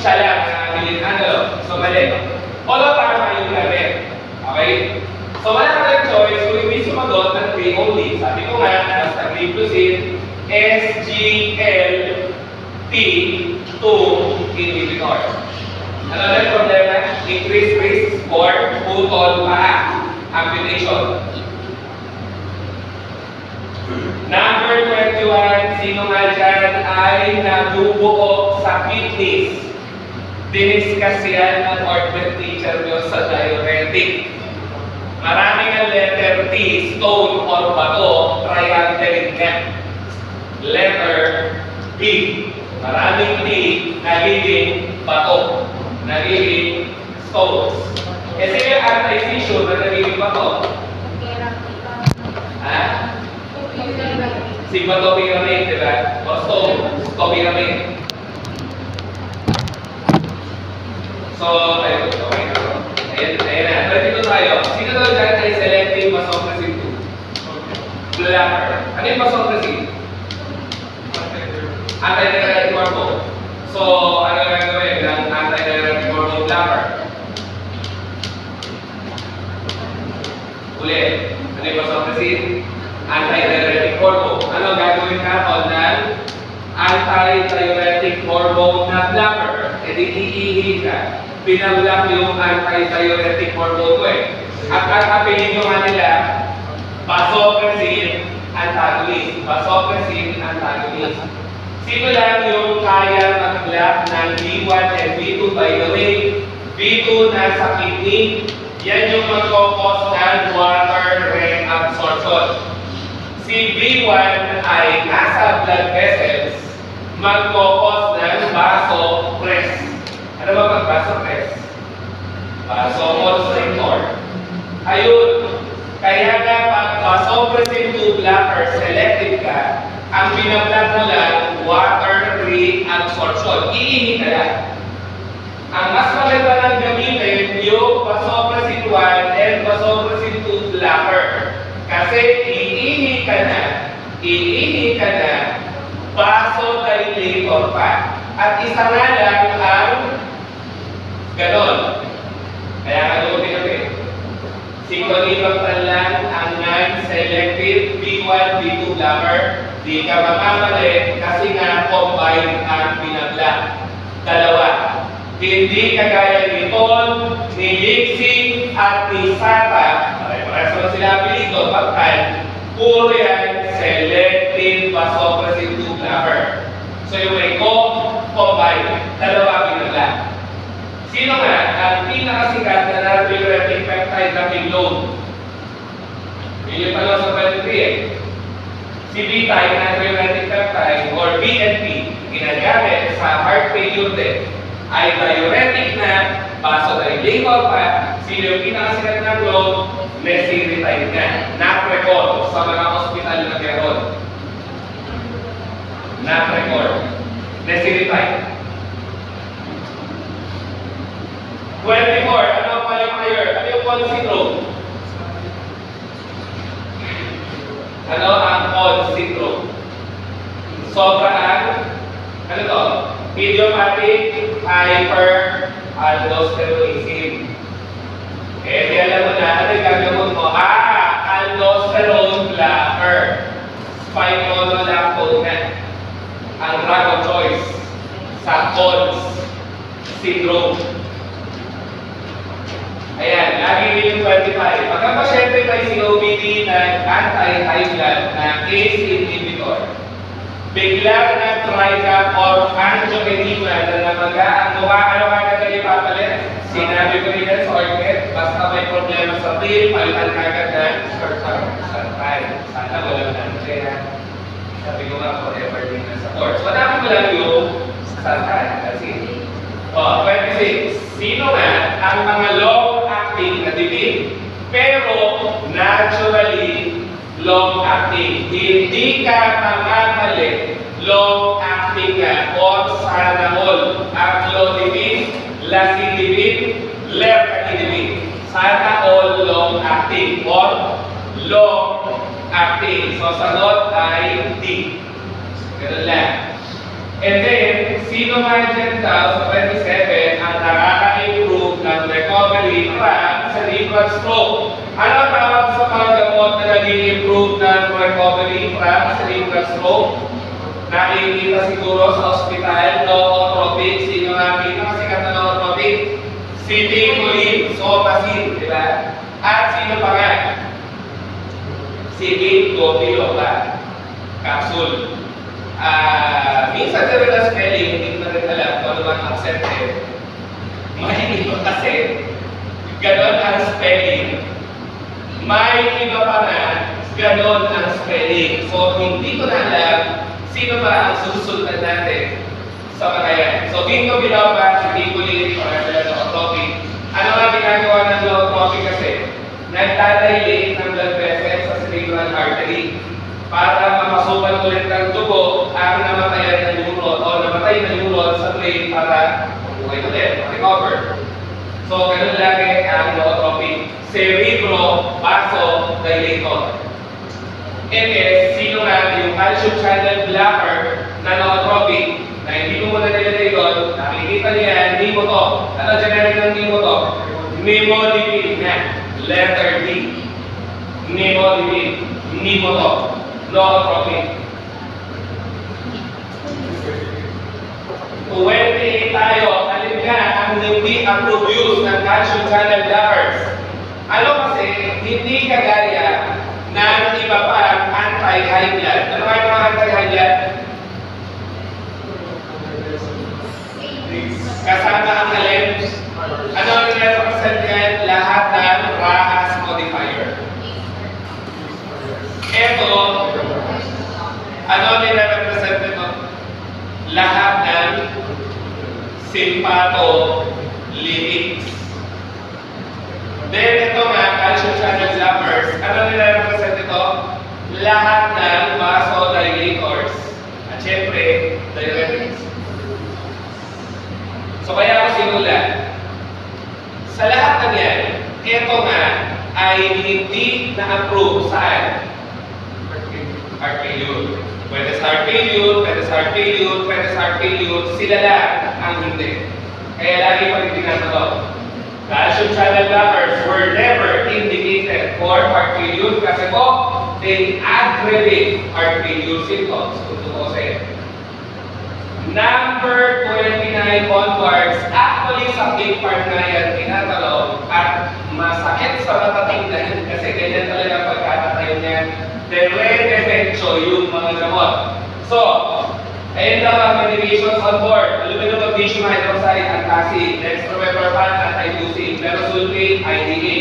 [SPEAKER 1] Siya lang ang amylin analog. So, mali. Although tama yung gamit. Okay? So, wala ka lang choice kung hindi sumagot ng 3 only. Sabi ko nga, basta glycosin, SGLT2 inhibitor. Ano na yung problema? Increased risk for putol paa, amputation. Number 21, sino nga dyan ay nabubuo sa kidneys? Diniscuss yan ng orthomed teacher nyo sa diuretic. Maraming ang letter T, stone or bato, triangle nga. Letter B, maraming T, nagiging bato, nagiging stones. Kasi yung anti-tissue na nagiging bato. Ha? Si bato pyramid, di ba? O stone, stone pyramid. So, ayun, okay na. Ayun na. Pero dito tayo. Sino daw dyan ay selective vasopressin 2? Blocker. Ano yung vasopressin? Anti-diuretic hormone. So, ano nga gawin ng anti-diuretic hormone blocker? Ulit. Ano yung vasopressin? Anti-diuretic hormone. Ano gagawin natin ng anti-diuretic hormone na blocker? E di iihi ka. Pinablock yung anti-diuretic hormone ko eh. At ang apelido nga nila, vasopressin antagonist. Vasopressin antagonist. Sino lang yung kaya mag-block ng B1 and B2 by the way? B2 nasa kidney, yan yung mag-cause ng water reabsorption. Si B1 ay nasa blood vessels, mag-cause ng vasopress. Ano ba pag-vasopress? Vasoconstrictor. Ayun. Kaya nga pag vasopressin 2 blocker selective ka, ang binablock mo lang water reabsorption. Iihi ka lang. Ang mas maganda ng gamitin yung vasopressin 1 and vasopressin 2 blocker. Kasi iihi ka na, vasodilator pa. At isa nga lang ang ganon. Kaya kalutin natin. Singolibactam lang ang non-selective B1, B2 blocker. Di ka mamamali kasi nga combined ang binablock. Dalawa. Hindi kagaya ni Ton, ni Lixie, at ni Sata. Pare-pareho na sila apelido, pagkan, puro yan selective vasopressin 2 blocker. So yung may combine, dalawa binagla. Sino nga ang pinakasikat na natriuretic peptide na payload? Yun yung tanong sa 23 eh. Si B-type natriuretic peptide or BNP, ginagamit sa heart failure din, ay diuretic na, vasodilator pa, sino yung pinakasikat na clone, Nesiritide nga, Naprecol sa mga hospital na meron. Naprecol, Nesiritide. 24, ano ang qualifier? Ano yung Cone syndrome? Ano ang Cone syndrome? Sobrang, ano to? Idiopathic hyperaldosteronism. Eh, di alam mo na, ano yung gagamot mo? Aldosterone blocker. Spironolactone na. Ang drug of choice sa Cone syndrome. Ayan, lagi rin yung 25. Pagka pasyente may COPD na anti-high blood na ACE inhibitor, biglang na-try ka or angioedema na namaga, ang ano ka na kayo ipapalit? Sinabi ko rin yan sa orchid, basta may problema sa pill, palitan ka agad ng sartay. Sana wala na kaya. Sabi ko nga forever din na sa torch. Madami mo lang yung sartay. Kasi, 26. Sino nga ang mga long-acting na dimin? Pero naturally long-acting. Hindi ka mamamali long-acting nga or sana all. Aclodipine, lacidipine, lercanidipine. Sana all long-acting or long-acting. So sagot ay D. Ganun lang. And then, sino nga dyan daw sa 27 ang nakaka-improve ng recovery from cerebral stroke? Ano ang tawag sa mga gamot na nag-improve ng recovery from cerebral stroke? Nakikita siguro sa ospital, nootropic. Sino nga pinakasikat na nootropic? Citicoline, Sotacin, di ba? At sino pa nga? Citicopiloca, capsule. Minsan sa rin spelling, hindi ko na rin alam kung ano ang accepted. May iba kasi, ganon ang spelling. May iba pa na, ganon ang spelling. So, hindi ko na alam sino ba ang susundan natin sa mga yan. So, ginkgo biloba, citicoline, para sila sa nootropic. Ano nga ginagawa ng nootropic kasi? Nagdadilate ng blood vessels sa cerebral artery para mapasukan ulit ng dugo ang namatayan ng neuron o namatay na neuron sa brain para buhay ulit, recover. So, ganun lagi ang nootropic. Cerebro-vasodilator. And sino nga yung calcium channel blocker na nootropic na hindi mo muna nilagay doon, nakikita niya, hindi mo to. Ano generic ng hindi mo to? Nimodipine na. Letter D. Nimodipine. Hindi mo to. Nootropic. 28 tayo, alin nga ang hindi approved use ng calcium channel blockers. Ano kasi, hindi kagaya ng iba pa anti-high blood. Ano ba yung mga anti-high blood? Kasama ang alin? Ano ang nire-represent yan? Lahat ng RAAS modifier. Ito, ano nire-represent nito? Lahat ng sympatholipids. Then ito nga, calcium channel blockers. Ano nire-represent ito? Lahat ng vasodilators. At syempre, diuretics. So kaya ako sinulat. Sa lahat ng yan, ito nga ay hindi na-approve saan? Heart failure. Pwede sa heart failure, pwede sa heart failure, pwede sa heart failure, sila lang ang hindi. Kaya lagi pa rin tinatanong. Calcium channel blockers were never indicated for heart failure kasi po, they aggravate heart failure symptoms. Kung tutusin. Number 29 onwards, actually sa big part na yan, tinatalog at masakit sa mata tingnan kasi ganyan talaga pagkakatayo niya. Dire-diretso yung mga gamot. So, ayun lang ang medications on board. Aluminum magnesium hydroxide, antacid, dextromethorphan, anti-leucine, merosulfate, IDA,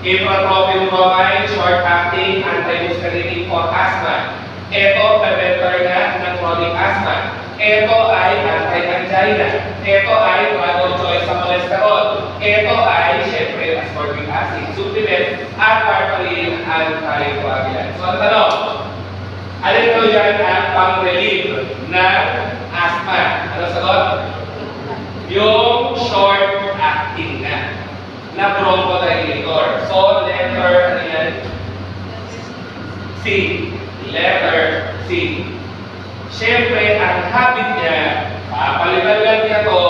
[SPEAKER 1] ipratropium bromide, short-acting, antimuscarinic for asthma. Ito, preventor na ng chronic asthma. Ito ay anti-angina. Ito ay drug of choice sa cholesterol. Ito ay, syempre, ascorbic acid, supplement, at warfarin, anticoagulant. So, ang tanong, alin ko dyan ang pang-relieve ng asthma? Ano sagot? Yung short-acting na bronchodilator. So, letter, ano yan? C. Letter C. Siyempre, ang habit niya, papalitan lang niya to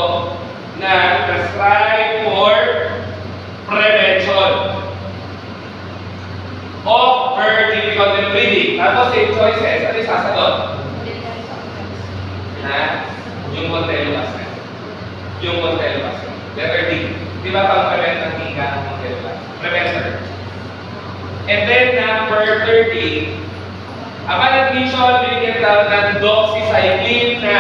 [SPEAKER 1] na prescribe for prevention of her difficulty breathing. Tapos, same choices. Ano yung sasagot? Yung Montello Pascal. Yung Montello Pascal. Letter D. Di ba pang-prevent ng higa ang Montello Pascal? Preventer. And then, number 30, ang admission, binigyan daw ng doxycycline na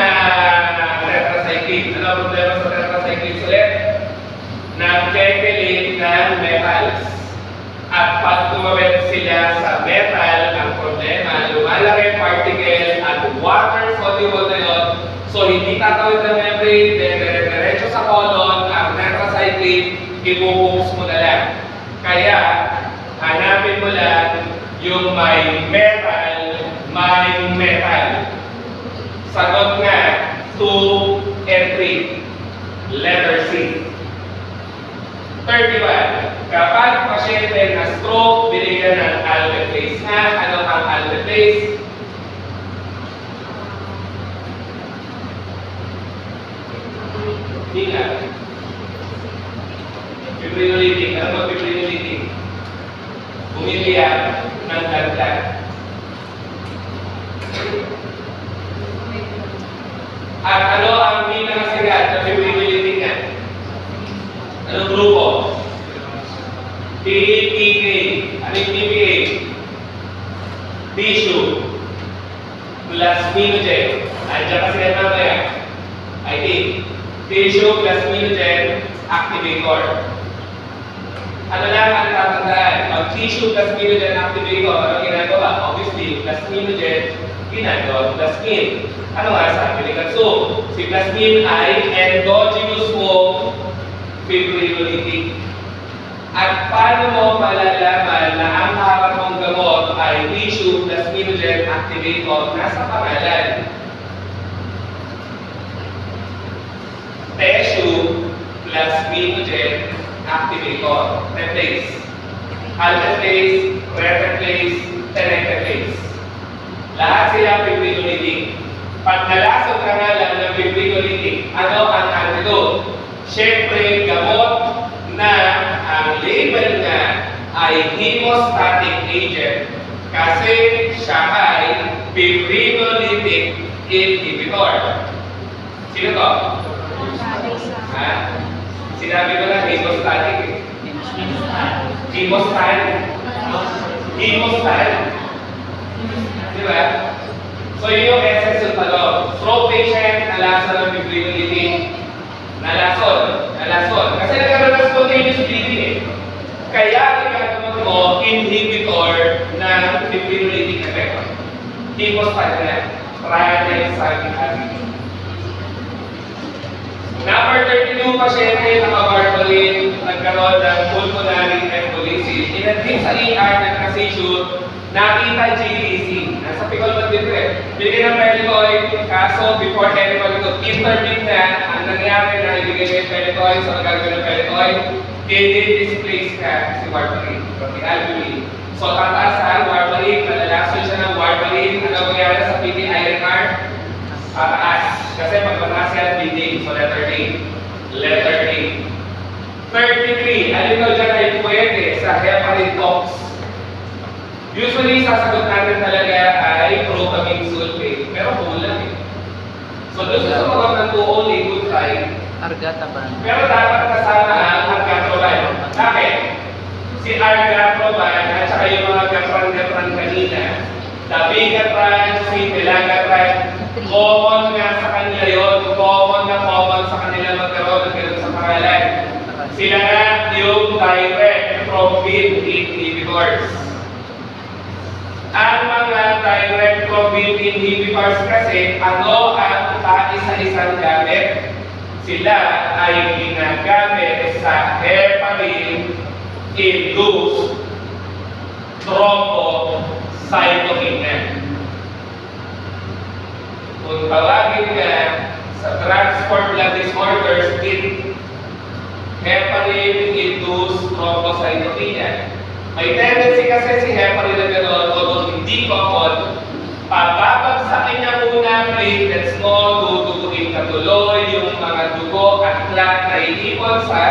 [SPEAKER 1] tetracycline. Ano ang problema sa tetracycline ulit? Nag-calculate ng metals. At pag tumawid sila sa metal, ang problema, lumalaki particle at water soluble na yun. So, hindi tatawid ng membrane, diretso sa colon, ang tetracycline, ibubuhos mo na lang. Kaya, hanapin mo lang yung may metal. Sagot nga, 2 and 3. Letter C. 31. Kapag pasyente na stroke, binigyan ng alteplase na. Ano ang alteplase? Hindi nga. Fibrinolytic. Ano ba fibrinolytic? Bumilihan ng dagdag. At ano ang pinakasigat na fibrinolytic nga? Anong grupo? TPK. Ano yung TPK? Tissue. Plasminogen. Andiyan kasi yan mamaya. I think. Tissue plasminogen activator. Ano lang ang tatandaan? Pag tissue plasminogen activator, ano ginagawa? Obviously, plasminogen ginagawa sa skin. Ano nga sabi ni Katsu? Si plasmin ay endogenous mo fibrinolytic. At paano mo malalaman na ang harap mong gamot ay tissue plasminogen activator? Nasa pangalan. Tissue plasminogen activator. Replace. Alteplase, reteplase, tenecteplase. Lahat sila fibrinolytic. Pag nalasot ka nga lang ng fibrinolytic, ano ang antidote? Siyempre, gamot na ang label niya ay hemostatic agent kasi siya ay fibrinolytic inhibitor. Sino to? Ha? Sinabi ko na hemostatic eh. Hemostat. Hemostat. Di ba? So yun yung essence yung talong. Stroke patient, nalason ng fibrinolytic. Nalason. Kasi nagkaroon ng spontaneous bleeding eh. Kaya ikagamot mo inhibitor ng fibrinolytic effect. Hemostat na. Tranexamic acid. Number 32, pasyente naka-warfarin, nagkaroon ng pulmonary embolism. Inadmit sa ER, nagka-seizure, nakita GDC. Nasa Picolman din rin. Bigyan ng Pelicoid, kaso before anyone to intervene na, ang nangyari na ibigay mo yung Pelicoid, so nagagawin ng Pelicoid, displace ka si warfarin from the albumin. So tataas ang warfarin, malalason siya ng warfarin, ano mangyari sa PT-INR? Pataas. Kasi pag mataas yan, bleeding. So letter A. Letter A. 33. Alin daw dyan ay pwede sa heparin tox. Usually, sasagot natin talaga ay protamine sulfate. Pero kulang eh. So doon sa sumagot ng 2 only, good try.
[SPEAKER 2] Argataban.
[SPEAKER 1] Pero dapat kasama ang Argatroban. Bakit? Si Argatroban at saka yung mga gatran-gatran kanina, Dabigatran, si Pelagatran, common nga sa kanila yun. Common sa kanila magkaroon ng ganun sa pangalan. Sila nga yung direct thrombin inhibitors. Ang mga direct thrombin inhibitors kasi, ano ang kaisa-isang gamit? Sila ay ginagamit sa heparin-induced thrombocytopenia. Kung tawagin nga sa transport blood disorders in heparin-induced thrombocytopenia, may tendency kasi si heparin na gano'n, although hindi common, pababagsakin niya muna platelets mo, duduguin ka tuloy, yung mga dugo at clot na iipon sa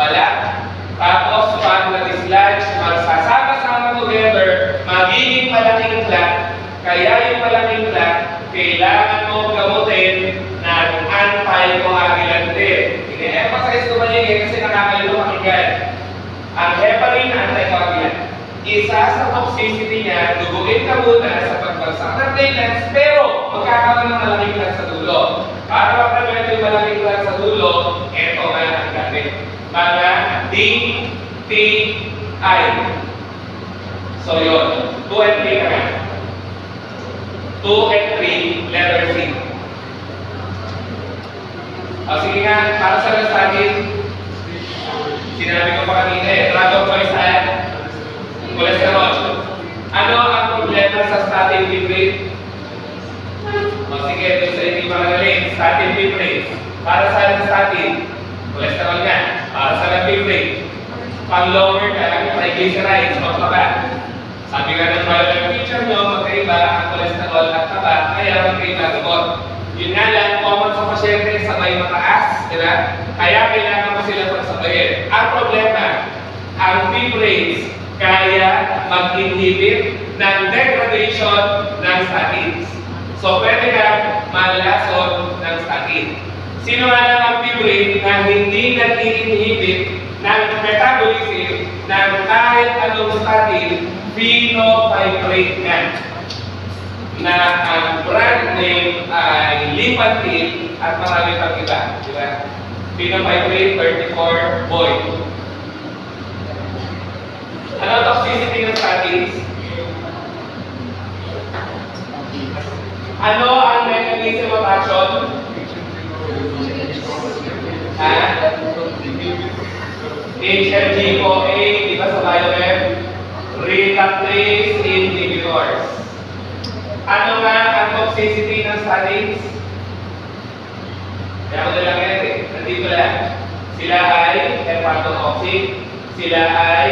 [SPEAKER 1] balat. Tapos pag na-dislodge, magsasama-sama together, magiging malaking clot. Kaya yung malaking clot, kailangan mo gamutin ng anticoagulant. Ine-emphasize ko ba niya kasi nakakalito pakinggan. Ang heparin na anticoagulant. Isa sa toxicity niya, duguin ka muna sa pagbagsak ng platelets, pero magkakaroon ng malaking clot sa dulo. Para ma-prevent yung malaking clot sa dulo, eto nga ang gamit. Mga DTI. So yun, 2 and 3 na nga. 2 and 3, letter C. Sige nga, para sa nasakin, sinabi ko pa kanina drug of choice at cholesterol. Ano ang problema sa statin fibrate? Sige, doon sa hindi makagaling, statin fibrate. Para sa statin, cholesterol nga. Para sa fibrate. Pang-lower ka, triglycerides, pagkaba. Sabi nga ng biological feature nyo, magkaiba ang cholesterol at taba, kaya magkaiba gamot. Yun nga lang, common sa pasyente, sabay mataas, diba? Kaya kailangan mo sila pagsabayin. Ang problema, ang fibrates, kaya mag-inhibit ng degradation ng statins. So, pwede ka malason ng statin. Sino nga lang ang fibrate na hindi nag-inhibit ng metabolism ng kahit anong statin, fenofibrate nga. Na ang brand name ay Lipantin at marami pang iba. Diba? Fenofibrate 34 boy. Ano toxicity ng statins? Ano ang mechanism of action? HMG-CoA, di ba sa biochem? Reductase inhibitors. Ano nga ang toxicity ng statins? Kaya ko na lang yan eh. Nandito lang. Sila ay hepatotoxic. Sila ay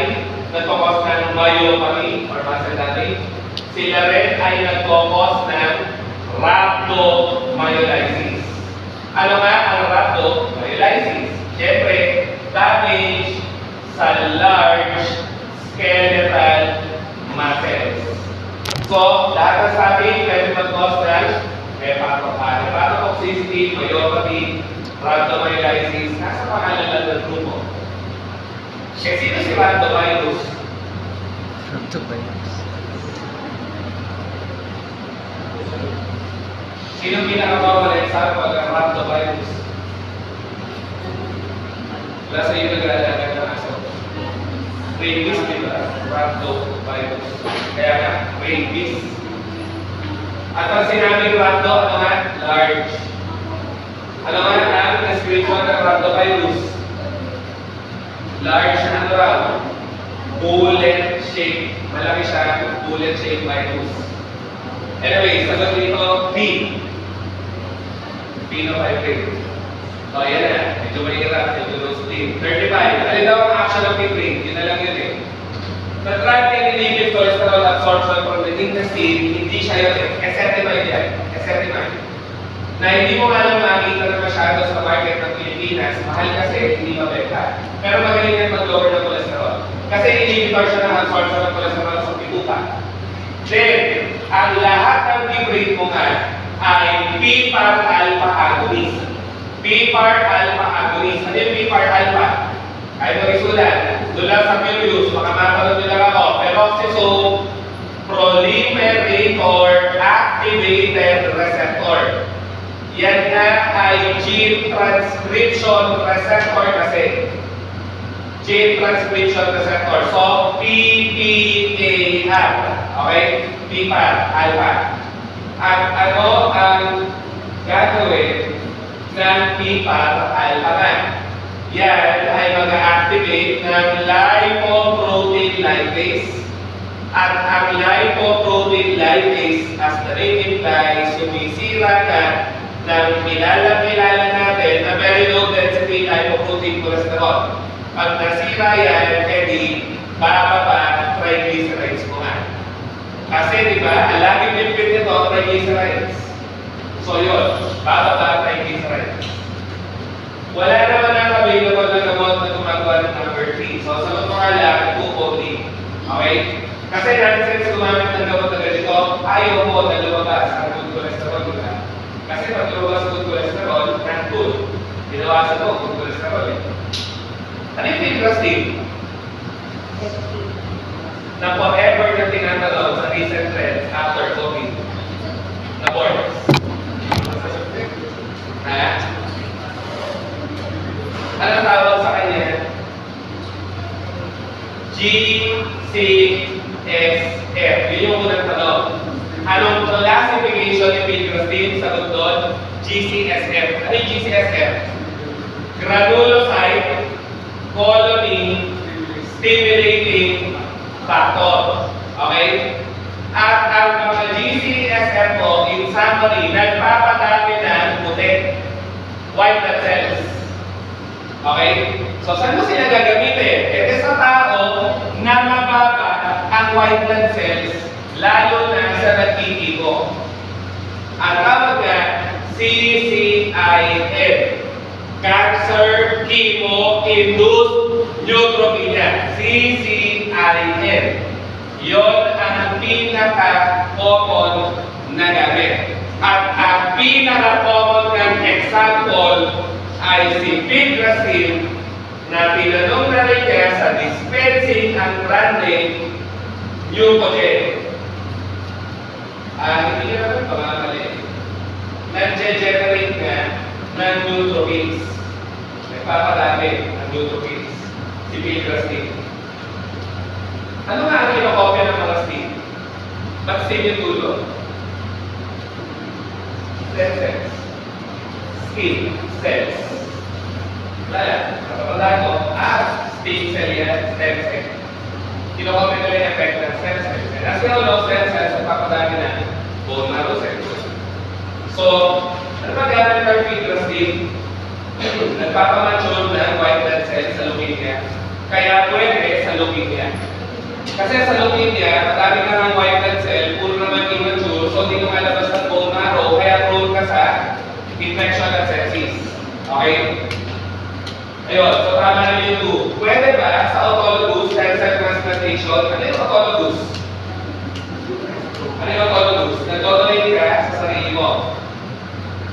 [SPEAKER 1] nagkakos ng myopathy or muscle damage. Sila rin ay nagkakos ng rhabdomyolysis. Ano nga ang rhabdomyolysis? Siyempre, damage sa large skeletal muscles. So, lahat ng sabi, pwede mag-cause ng hepatotoxicity, myopathy, rhabdomyolysis, nasa pangalan lang ng grupo. Eh, sino si rhabdovirus?
[SPEAKER 2] Rhabdovirus.
[SPEAKER 1] Sino pinakabawal example ng rhabdovirus? Wala sa iyo nag-aalaga ng aso. Rabies, di ba? Rhabdovirus. Kaya nga, rabies. At pag sinabing rhabdo, ano nga? Large. Ano nga ang description ng rhabdovirus? Large na ano raw? Bullet shape. Malaki siya, bullet shape virus. Anyway, sagot dito, B. Fenofibrate. So, yan na. Medyo mahirap. Medyo low steam. 35. Alin daw ang action ng fibrate? Yun na lang yun eh. The drug can inhibit cholesterol absorption from the intestine. Hindi siya yun eh. Ezetimibe yan. Ezetimibe. Na hindi mo nga lang makikita na masyado sa market ng Pilipinas. Mahal kasi, hindi mabenta. Pero magaling yan mag-lower ng cholesterol. Kasi inhibitor siya ng absorption ng cholesterol sa pitupa. Then, ang lahat ng fibrate mo nga ay PPAR alpha agonist. PPAR alpha agonist. Ano yung PPAR alpha? Kahit mo isulat. Doon lang sa Milius, makamapanood nyo lang ako. Peroxisome proliferator activated receptor. Yan nga ay gene transcription receptor kasi. Gene transcription receptor. So, PPAR. Okay? PPAR, alpha. At ano ang gagawin ng PPAR alpha na? Yan ay mag-activate ng lipoprotein lipase. At ang lipoprotein lipase, as the name implies, sumisira na ng kilala natin na very low density lipoprotein cholesterol. Pag nasira yan, edi bababa triglycerides mo nga. Kasi di ba, ang laging lipid nito, triglycerides. So yun, bababa triglycerides. Wala naman ang available na gamot na gumagawa ng number 3. So sagot mo nga lang, 240. Okay? Kasi nonsense gumamit ng gamot na ganito, ayaw mo na lumabas ang good cholesterol, di ba? Kasi pag lumabas ang good cholesterol, not good. Ginawasan mo, good cholesterol eh. Ano yung interesting? Na forever na tinatawag sa recent trends after COVID. Na boards. Ha? Ano tawag sa kanya? GCSF. Yun yung unang tanong. Anong classification yung Pinkerstein? Sagot doon, GCSF. Ano yung GCSF? Granulocyte colony stimulating factor. Okay? At ang mga GCSF po, in summary, nagpapadami ng puti, white blood cells. Okay? So, saan mo sila gagamitin? Ito sa tao na mababa ang white blood cells, lalo na sa nagtitigo. Ang tawag nga, CCIN. Cancer Chemo-Induced Neutropenia. CCIN. Yon ang pinaka-common na gamit. At ang pinaka-common ng example ay si Pinkerstein na tinanong na rin niya sa dispensing ang brand name Neupogen. Hindi niya naman pamamali. Nag-generate nga ng neutrophils. Nagpapadami ng neutrophils. Si Pinkerstein. Ano nga ang kinokopya ng mga stem? Ba't stem yung dulo? Stem cells. Skin cells. Wala. Kapatandaan ko, stem cell yan, stem cell. Kinokopya nila yung effect ng stem cells. And as we all know, stem cells nagpapadami ng bone marrow cells. So, ano ba gamit ng Pinkerstein? Nagpapamature ng white blood cells sa leukemia. Kaya pwede sa leukemia. Kasi sa leukemia, madami ka ng white blood cell, puro naman immature, so hindi lumalabas ng bone marrow, kaya prone ka sa infection at sepsis. Okay? Ayun, so tama na yung 2. Pwede ba sa autologous stem cell transplantation? Ano yung autologous? Ano yung autologous? Nag-donate ka sa sarili mo.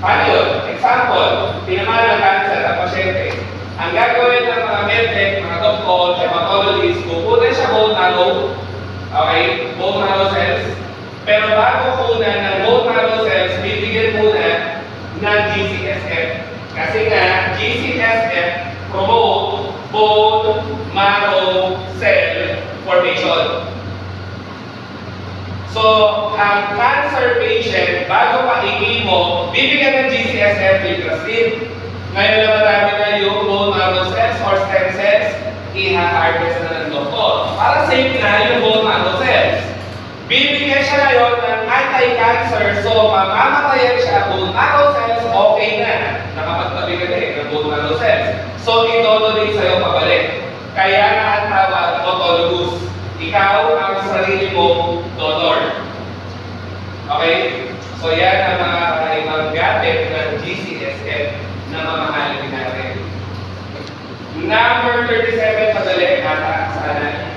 [SPEAKER 1] Paano yun? Example, tinamaan ng cancer ang pasyente. Ang gagawin ng mga medtech, mga doktor, hematologists, kukunan siya bone marrow, okay? Bone marrow cells. Pero bago kunan ng bone marrow cells, bibigyan muna ng GCSF. Kasi nga, GCSF promote bone marrow cell formation. So, ang cancer patient, bago pa i-chemo, bibigyan ng GCSF Pinkerstein. Ngayon na marami na yung bone marrow cells or stem cells, i-harvest na ng doktor. Para safe na yung bone marrow cells. Bibigyan siya ngayon ng anti-cancer, so mamamatayan siya bone marrow cells, okay na. Nakapagtabi ka na ng bone marrow cells. So, ito-donate sa'yo pabalik. Kaya nga ang tawag, autologous. Ikaw ang sarili mong donor. Okay? So, yan ang mga ibang gamit ng GCSF na mamahalin natin. Number 37, padali, ata, sana.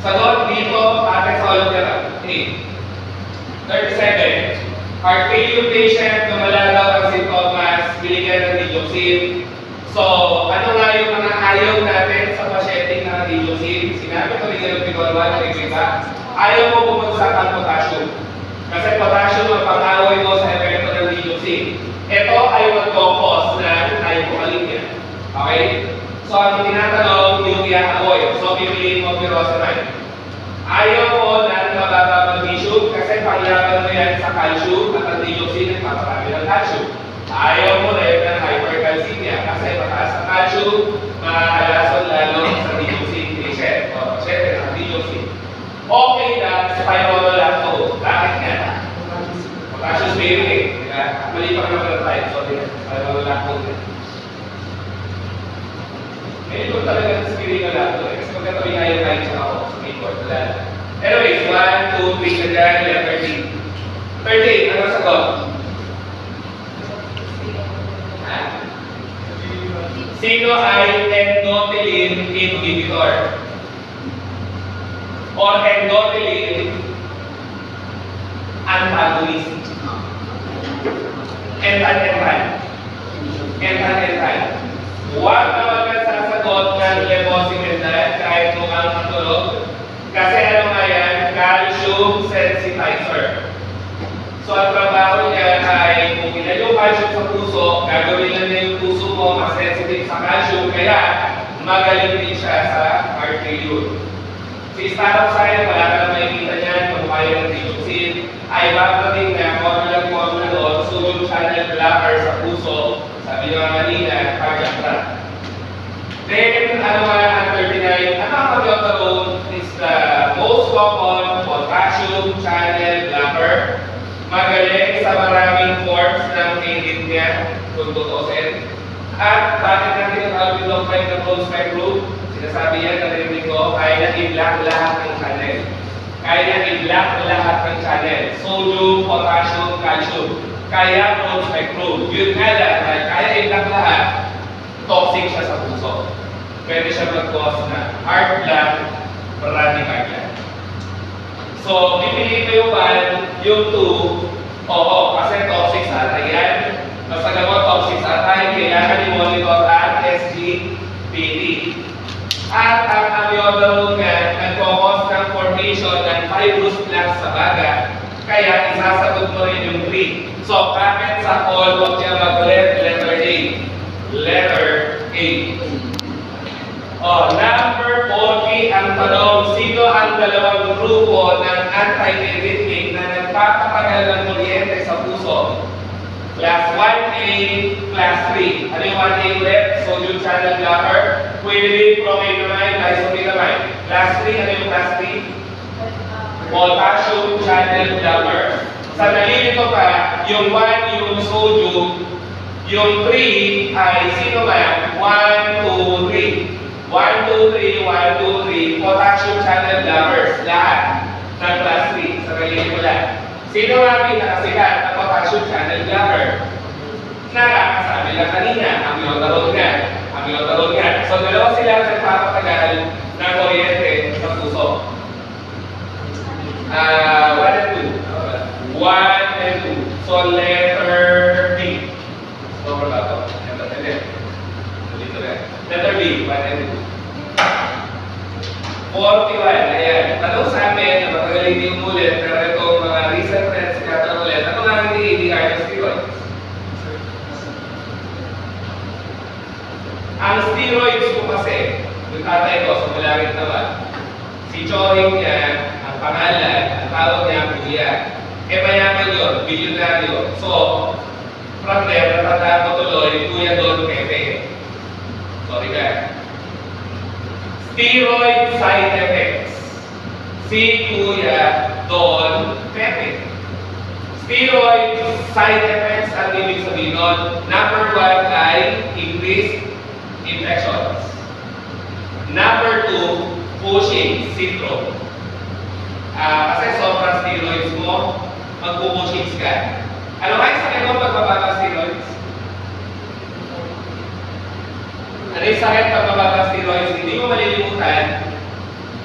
[SPEAKER 1] Sagot dito, ate, solve ka lang. 37. Heart failure patient, lumala daw ang sintomas, binigyan ng digoxin. So, ano nga yung mga ayaw natin sa pasyente ng digoxin? Sinabi ko rin yung pinulwa ng iba. Ayaw mo bumagsak ang potassium. Kasi potassium ang pang-away mo sa epekto ng digoxin. Ito ay mag-cause ng hypokalemia. Okay? So, ang tinatanong, yung i-avoid. So, pipiliin mo furosemide. Ayaw mo na mababa magnesium kasi panglaban mo yan sa calcium at ang digoxin ay paparami ng calcium. Ayaw mo rin ng hypercalcemia kasi mataas ang calcium, makakalason lalo sa digoxin patient o pasyente ng digoxin. Okay na spironolactone. Bakit nga? Potassium sparing eh. Mali pa naman ng type. So, spironolactone. Ngayon ko talaga ng spironolactone kasi magkatabi nga yung type sa ako. Anyways, 1, 2, 3 na dyan, letter D. 13, ano sagot? Ha? Sino ay endothelin inhibitor? Or endothelin antagonist? Entan. Huwag naman ka sasagot ng levosimendan kahit mukhang matulog. Kasi ano nga yan? Calcium sensitizer. So, ang trabaho niya ay kung ilan yung calcium sa puso, gagawin lang niya yung puso mo mas sensitive sa calcium, kaya magaling din siya sa heart failure. Si startup science, wala ka na makikita niyan, kung kaya ng digoxin, ay babating na formula doon, sodium channel blocker sa puso, sabi niyo nga kanina, cardiac trap. Then, ano nga ang 39, ano ang pagkakaroon is the most common potassium channel blocker. Magaling sa maraming forms ng arrhythmia, kung tutusin. At bakit natin tinatawag yung long na full spectrum? Sinasabi yan, narinig ko, kaya na i-block lahat ng channel. Kaya na i-block lahat ng channel. Sodium, potassium, calcium. Kaya full spectrum. Yun nga lang, kaya i-block lahat, toxic siya sa puso. Pwede siya mag-cause na heart block, bradycardia. So, pipili ko yung 1, yung 2, oo, kasi toxic sa atay yan. Basta gamot toxic sa atay, kailangan i-monitor ang SGPT. At ang amiodarone nga, nagkakos ng formation ng fibrous plaques sa baga, kaya isasagot mo rin yung 3. So, bakit sa all, huwag niya mag-red letter A? Letter A. Number 40, ang tanong, sino ang dalawang grupo ng anti-arrhythmic na nagpapatagal ng kuryente sa puso? Class 1A, Class 3. Ano yung 1A ulit? Sodium channel blocker. Pwede rin bromide, diazepamide. Class 3, ano yung Class 3? Potassium channel blocker. Sa nalilito pa, yung 1, yung sodium, yung 3 ay sino ba? 1, 2, 3. 1, 2, 3, 1, 2, 3, potassium channel blockers, lahat ng class 3 sa nalilito lang. Sino nga pinakasikat na potassium channel blocker? Nakakasabi lang kanina, amiodarone nga. So, dalawa sila ang nagpapatagal ng kuryente sa puso. 1 and 2. 1 and 2. So, letter B. So, wala ito. Letter B, 1 and 2. 41, ayan. Tanong sa amin, na matagaling din ulit, pero itong mga recent trends, kaya ulit, ano nga hindi ADR steroids? Ang steroids ko kasi, yung tatay ko, sa malangit naman, si Choring niya, ang pangalan, ang tawag niya, Kuya. Mayaman yun, bilyonaryo. So, from there, natanda ko tuloy, Kuya Don Pepe. Sorry ka. Steroid side effects. Si Kuya Don Pepe. Steroid side effects ang ibig sabihin nun. Number 1 ay increased infections. Number 2, Cushing syndrome. Kasi sobrang steroids mo, magpupushings ka. Ano kayo sa kanya pagbababa steroids? Ano yung sakit pagbababa steroids? Hindi mo malilimutan,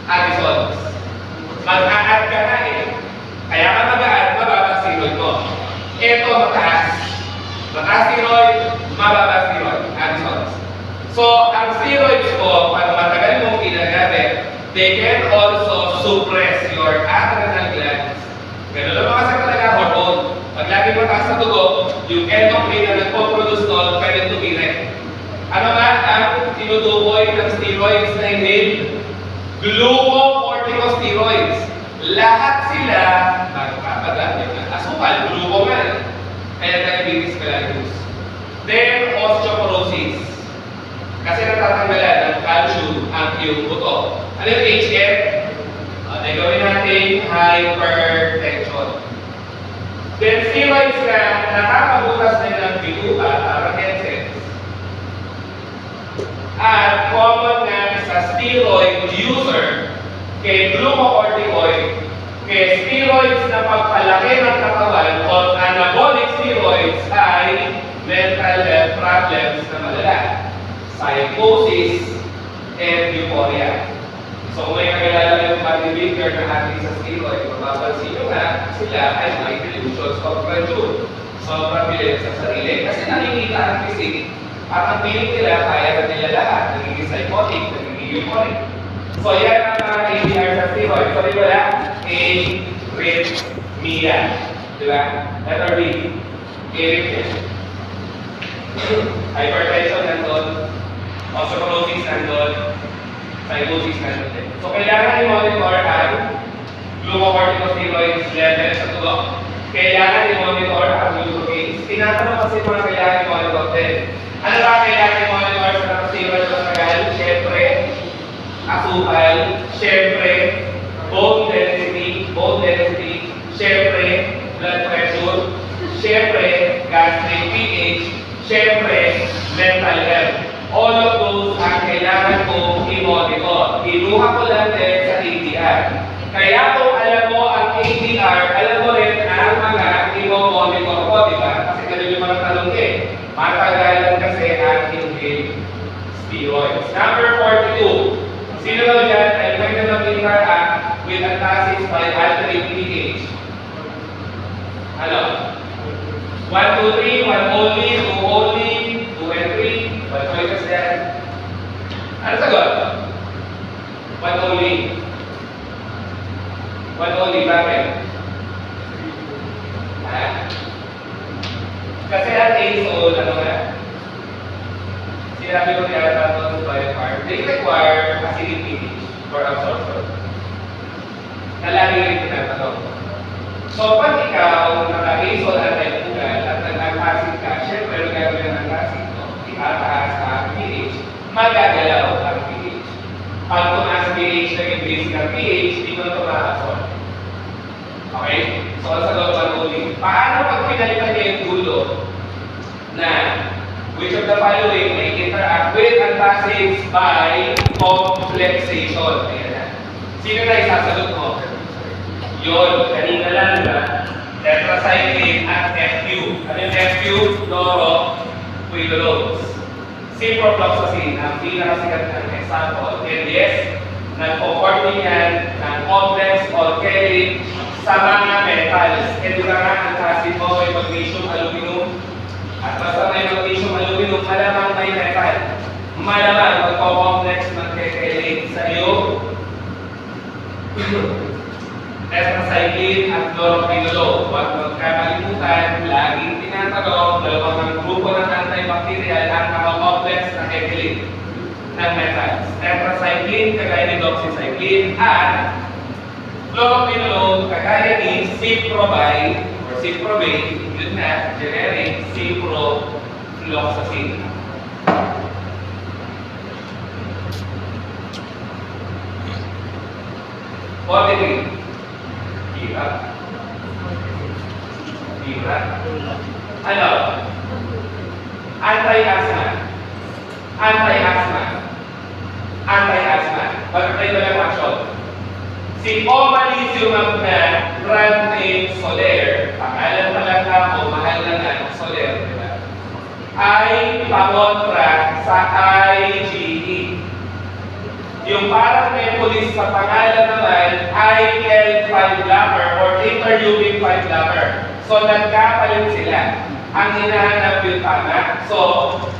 [SPEAKER 1] Addison's. Mag-a-add ka na eh. Kaya ka mag-a-add, mababa steroid mo. Mataas steroid, mababa steroid, addisons. So, ang steroids po, pag matagal mong ginagamit, they can also suppress your adrenal glands. Ganun lang kasi talaga hormone. Pag lagi mataas sa dugo, yung endocrine na nagpo-produce nun, pwede tumire. Ano nga ang tinutukoy ng steroids na inhale? Glucocorticosteroids. Lahat sila magpapadala. Asukal, gluco nga. Kaya diabetes mellitus. Then, osteoporosis. Kasi natatanggalan ng calcium ang iyong buto. Ano yung HF? Gawin natin hypertension. Then, steroids na nakakabutas din ng bituka, parang NSAIDs. At common nga sa steroid user, kay glucocorticoid, kay steroids na pagpalaki ng katawan o anabolic steroids ay mental health problems na malala. Psychosis and euphoria. So kung may kakilala yung bodybuilder na ating sa steroid, mapapansin nyo nga, sila ay may delusions of grandeur. Sobrang bilis sa sarili kasi nakikita ang physique. Parang feeling nila, kaya na nila lahat. Nagiging psychotic, nagiging euphoric. So yan ang mga ADR sa steroid. So di ba lang? Arrhythmia. Di ba? Letter B. Arrhythmia. Hypertension nandun. Osteoporosis nandun. Psychosis nandun din. So kailangan i-monitor ang glucocorticosteroids level sa dugo. Kailangan i-monitor ang glucose. Tinatanong kasi mga kailangan i-monitor din. Ano ba kailangan i-monitor sa mga steroids sa tagal? Siyempre, asukal. Siyempre, bone density. Siyempre, blood pressure. Siyempre, gastric pH. Siyempre, mental health. All of those ang kailangan kong i-monitor. Kinuha ko lang din sa ADR. Kaya kung alam mo ang ADR, alam mo rin ang mga i-monitor ko, di ba? Kasi ganun yung mga tanong eh. Matagalan kasi ang inhaled steroids. Number 42. Sino daw dyan ay may nanapintar with antacids by altering pH? Ano? 1, 2, 3, 1 only, 2 only, 2 and 3. What choices there? Ano sagot? 1 only. 1 only, bakit? Ha? Kasi ang azole, ano nga? Sinabi ko niya tapos by part, they require acidic pH for absorption. Nalagi rin tinatanong. So, pag ikaw naka-azole at nag-ugal at nag-acid ka, syempre, gagawin ng acid, no? Itataas ang pH, magagalaw ang pH. Pag tumaas pH, nag-increase ng pH, di mo ito ma-absorb. Okay? So, ang sagot pa ulit. Paano pag pinalitan niya yung dulo na which of the following may interact with antacids by complexation? Ayan na. Sino na isasagot mo? Yun, kanina lang ba? Tetracycline at FU. Ano yung FU? Chloroquinolone. Ciprofloxacin, ang pinakasikat ng example. And yes, nag-comport din yan ng complex alkali sa mga metals. E di ba nga ang acid mo may magnesium, aluminum? At basta may magnesium, aluminum, malamang may metal. Malamang magpo-complex ng kekelate sa iyo. Tetracycline at chloroquinolone. Huwag magkakalimutan, laging tinatanong, dalawang ng grupo ng antibacterial ang nakakomplex na kekelate ng metals. Tetracycline, kagaya ni doxycycline, at chloroquinolone, kagaya ni ciprobay or ciprobate, yun nga, generic ciprofloxacin. Ano? Anti-asthma. Pagkakay ko lang action. Si omalizumab na brand name Soler, pangalan pa lang ako, mahal na nga, Soler, di ba? Ay pangontra sa IgE. Yung parang may pulis sa pangalan naman, IL-5 blocker or interleukin 5 blocker. So nagkapalit sila. Ang hinahanap yung tama. So,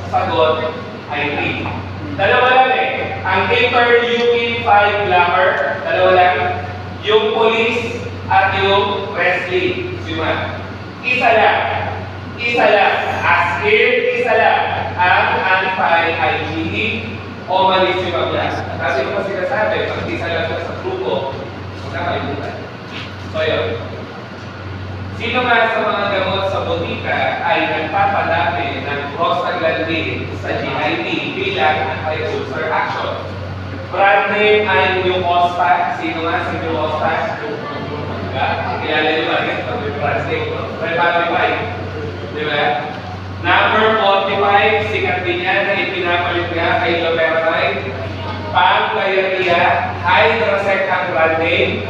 [SPEAKER 1] sagot ay 3. Dalawa lang eh. Ang interleukin 5 blocker, dalawa lang. Yung police at yung wrestling. Isa lang. Isa lang. As in, isa lang. Ang anti-IgE o malis yung paglas. Kasi kung sinasabi, pag isa lang sa grupo, magkakalimutan. So, yun. Sino nga sa mga gamot sa botika ay nagpapadami ng prostaglandin sa GIP bilang anti-ulcer action? Brand name ay Mucosta. Sino nga si Mucosta? Kilala nyo ba rin? Brand name, no? Revamify. Di ba? Number 45, sikat din yan na ipinapalit nga kay Loperamide. Pang-diarrhea, Hydrasec ang brand name.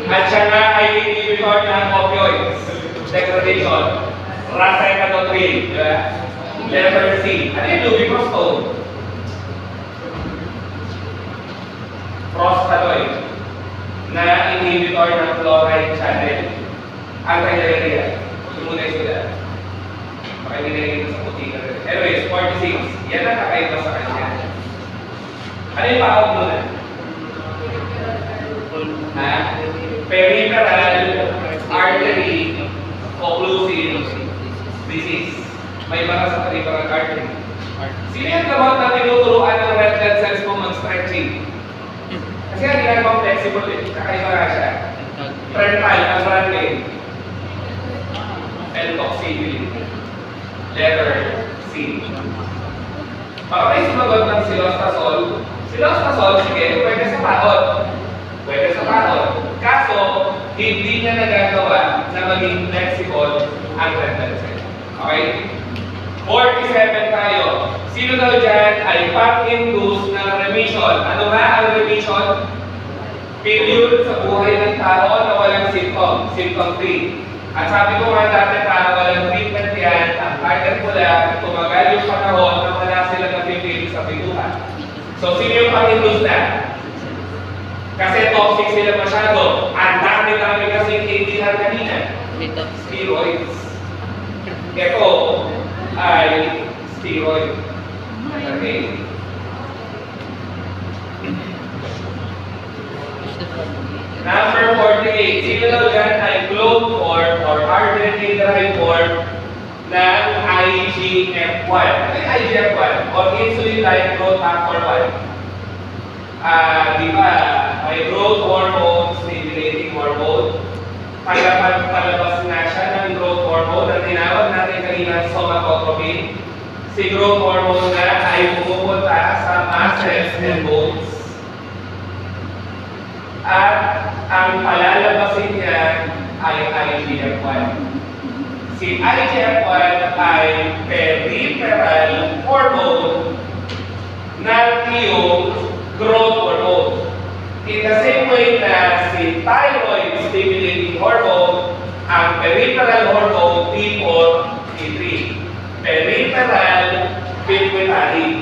[SPEAKER 1] At siya nga ay inhibitor ng opioids, degradation, racecadotril, di ba? Letter C. Ano yung lubiprostone? Prostanoid, na inhibitor ng chloride channel. Anti-diarrhea. Sumunay sila. Baka hindi na yung sa puti ka rin. Anyways, 46. Yan ang kakaiba sa kanya. Ano yung paawag mo na? Ha? Peripheral artery occlusive disease. May para sa peripheral artery. Sino yung gamot na tinuturuan ng red blood cells kung mag-stretching? Kasi ang ginagawa flexible eh. Kakaiba nga siya. Frontal, ang brand name. L-toxicity. Letter C. Para may sumagot ng silostazol. Silostazol, sige, pwede sa pahod. Pwede sa pahod. Kaso, hindi niya nagagawa na maging flexible ang red blood cell. Okay? 47 tayo. Sino daw dyan ay pang-induce ng remission? Ano nga ang remission? Period sa buhay ng tao na walang symptom. Symptom-free. At sabi ko nga dati para walang treatment yan, ang target ko lang, tumagal yung panahon na wala silang napipili sa pituhan. So, sino yung pang-induce na? Kasi toxic sila masyado. Ang dami-dami kasi kaibigan kanina. Steroids. Ito ay steroid. Okay. Number 48. Sino daw dyan ay clone form or arginine-derived form ng IGF-1. Ano yung IGF-1? Or insulin-like growth factor 1. Di ba? May growth hormone, stimulating hormone. Palabas na siya ng growth hormone na tinawag natin kanina somatotropin. Si growth hormone na ay pumupunta sa muscles and bones. At ang palalabasin niya ay IGF-1. Si IGF-1 ay peripheral hormone na yung growth hormone. In the same way na si thyroid stimulating hormone, ang peripheral hormone T4, T3. Peripheral pituitary.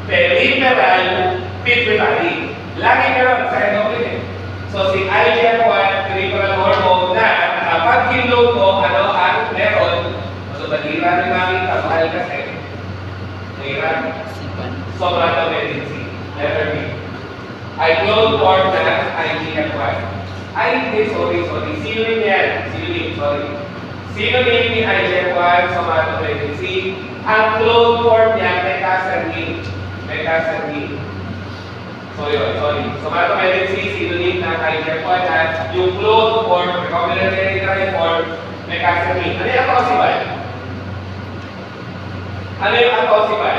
[SPEAKER 1] Peripheral pituitary. Lagi meron sa endocrine. So si IGF-1 peripheral hormone na kapag kinload mo, ano ang meron? So balira rin namin mahal kasi. Mahirap. Sobrang na medicine. Letter B. I clone form na IGF-1. Ay, hindi, sorry. Synonym yan. Synonym ni IGF-1 somatopredicine. Ang clone form niya, mecasernine. So yun, sorry. Somatopredicine, synonym ng IGF-1 at yung clone form, recombinant form, mecasernine. Ano yung atosibal?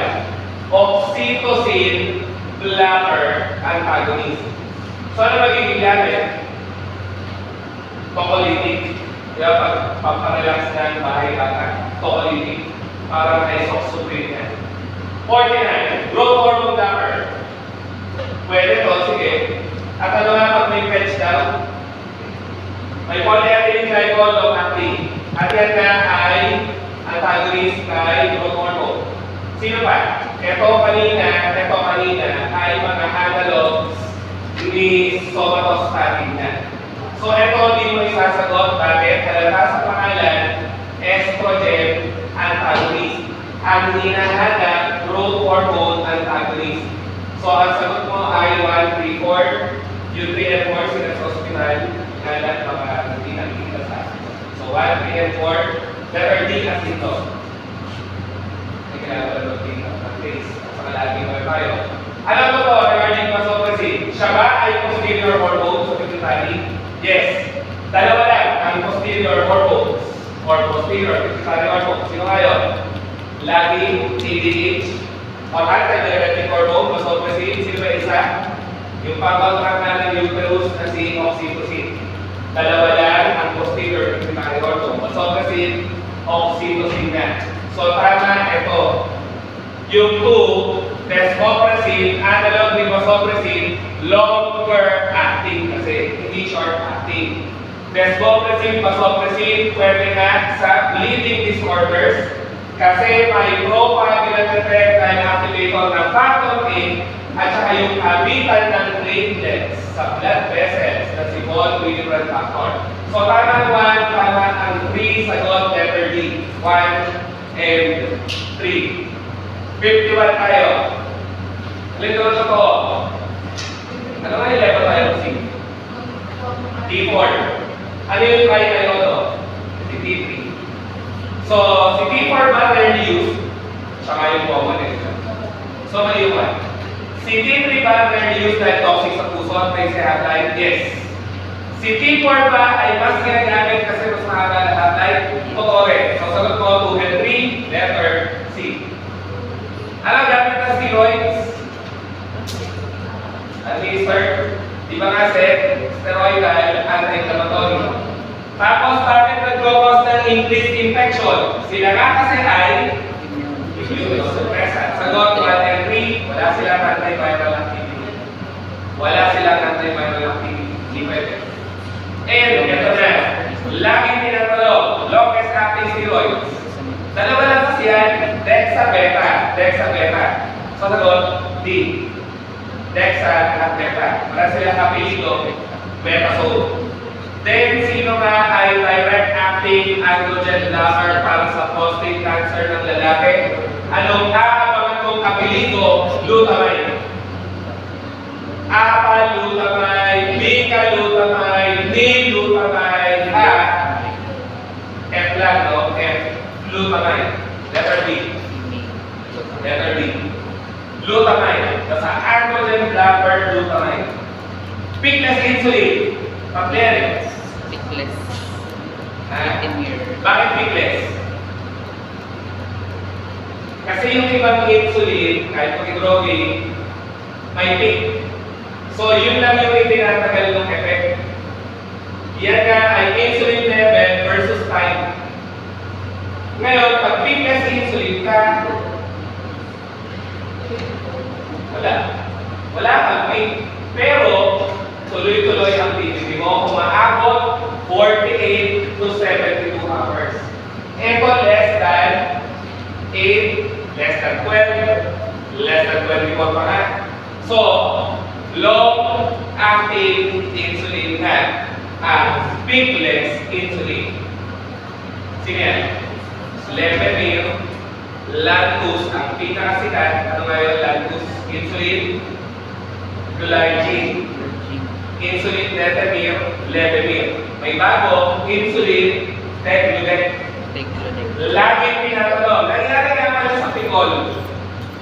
[SPEAKER 1] Oxytocin blocker antagonist. So ano magiging gamit? Tocolytic. Kaya pag paparelax na ng bahay bata, tocolytic. Parang isoxsuprine yan. 49. Growth hormone blocker. Pwede to, sige. At ano nga pag may fetch daw? May polyethylene glycol long acting. At yan nga ay antagonist kay growth hormone. Sino pa? Ito kanina ay mga analogs ni somatostatin na. So ito hindi mo isasagot. Bakit? Halata sa pangalan, estrogen hinahanap growth hormone antagonist. So, ang sagot mo ay 1, 3, 4. Yung 3 and 4 sila sa hospital, kailan baka hindi nakikita sa akin. So, 1, 3, and 4. Letter D as ito. May kailangan ba ito ng case? Saka lagi ba tayo? Alam mo to, regarding vasopressin, siya ba ay posterior hormone sa pituitary? Yes. Dalawa lang ang posterior hormones or posterior pituitary hormone. Sino ngayon? Laging ADH or antidiuretic hormone, vasopressin. Sino ba isa? Yung pag-contract na ng uterus na si oxytocin. Dalawa lang ang posterior pituitary hormone. Vasopressin, oxytocin na. So tama ito. Yung 2, desmopressin, analog ni vasopressin, longer acting kasi, hindi short acting. Desmopressin, vasopressin, pwede na sa bleeding disorders kasi may pro-coagulant effect dahil activator ng factor A at saka yung habitan ng platelets sa blood vessels na si Von-Willebrand factor. So tama 1, tama ang 3, sagot letter D. 1 and 3. 51 tayo. Lito na to. Ano nga yung level tayo? T4. Ano yung triiodo? Si T3. So, si T4 ba rarely used? Saka yung common exam. So, maliwan. Si T3 ba rarely used dahil toxic sa puso at may half-life? Yes. Si T4 ba ay mas ginagamit kasi mas mahaba na half-life? Totoo rin. So, sagot ko 2 and 3, letter C. Ano gamit ng steroids? Administered, di ba nga steroidal, anti-inflammatory. Tapos bakit nag-cause ng increased infection? Sila nga kasi ay immunosuppressant. Sagot 1 and 3, wala silang antiviral activity. Wala silang antiviral activity. Hindi pwede. And ito na, laging tinatanong, longest acting steroids. Dalawa lang kasi yan, Dexa Beta. Dexa Beta. So sagot, D. Dexa at Beta. Wala silang apelido, Betazole. Then, sino nga ay direct acting androgen blocker para sa prostate cancer ng lalaki? Anong aabangan kong apelido? Glutamine. Apalutamide, bicalutamide, nilutamide, at F lang, no? F. Glutamine. Letter D. Letter D. Glutamine. Basta androgen blocker, glutamine. Pickless insulin. Pag-clearance.
[SPEAKER 2] Pickless.
[SPEAKER 1] Ha?
[SPEAKER 2] Itimir.
[SPEAKER 1] Bakit pickless? Kasi yung ibang insulin, kahit pag-idrogi, may pick. So, yun lang yung itinatagal ng effect. Yan nga ay insulin level versus time. Ngayon, pag pickless insulin ka, wala kang pick. Pero, tuloy-tuloy ang PPP mo, umaabot 48 to 72 hours. Ito less than 8, less than 12, less than 24 pa nga. So, long-acting insulin na at pickless insulin. Sige yan. Levemir, Lantus, ang pinakasikat, ano nga yung Lantus? Insulin, Glargine, insulin Detemir, Levemir. May bago, insulin Tecludec. Laging tinatanong. Nangyari nga pala sa Picol.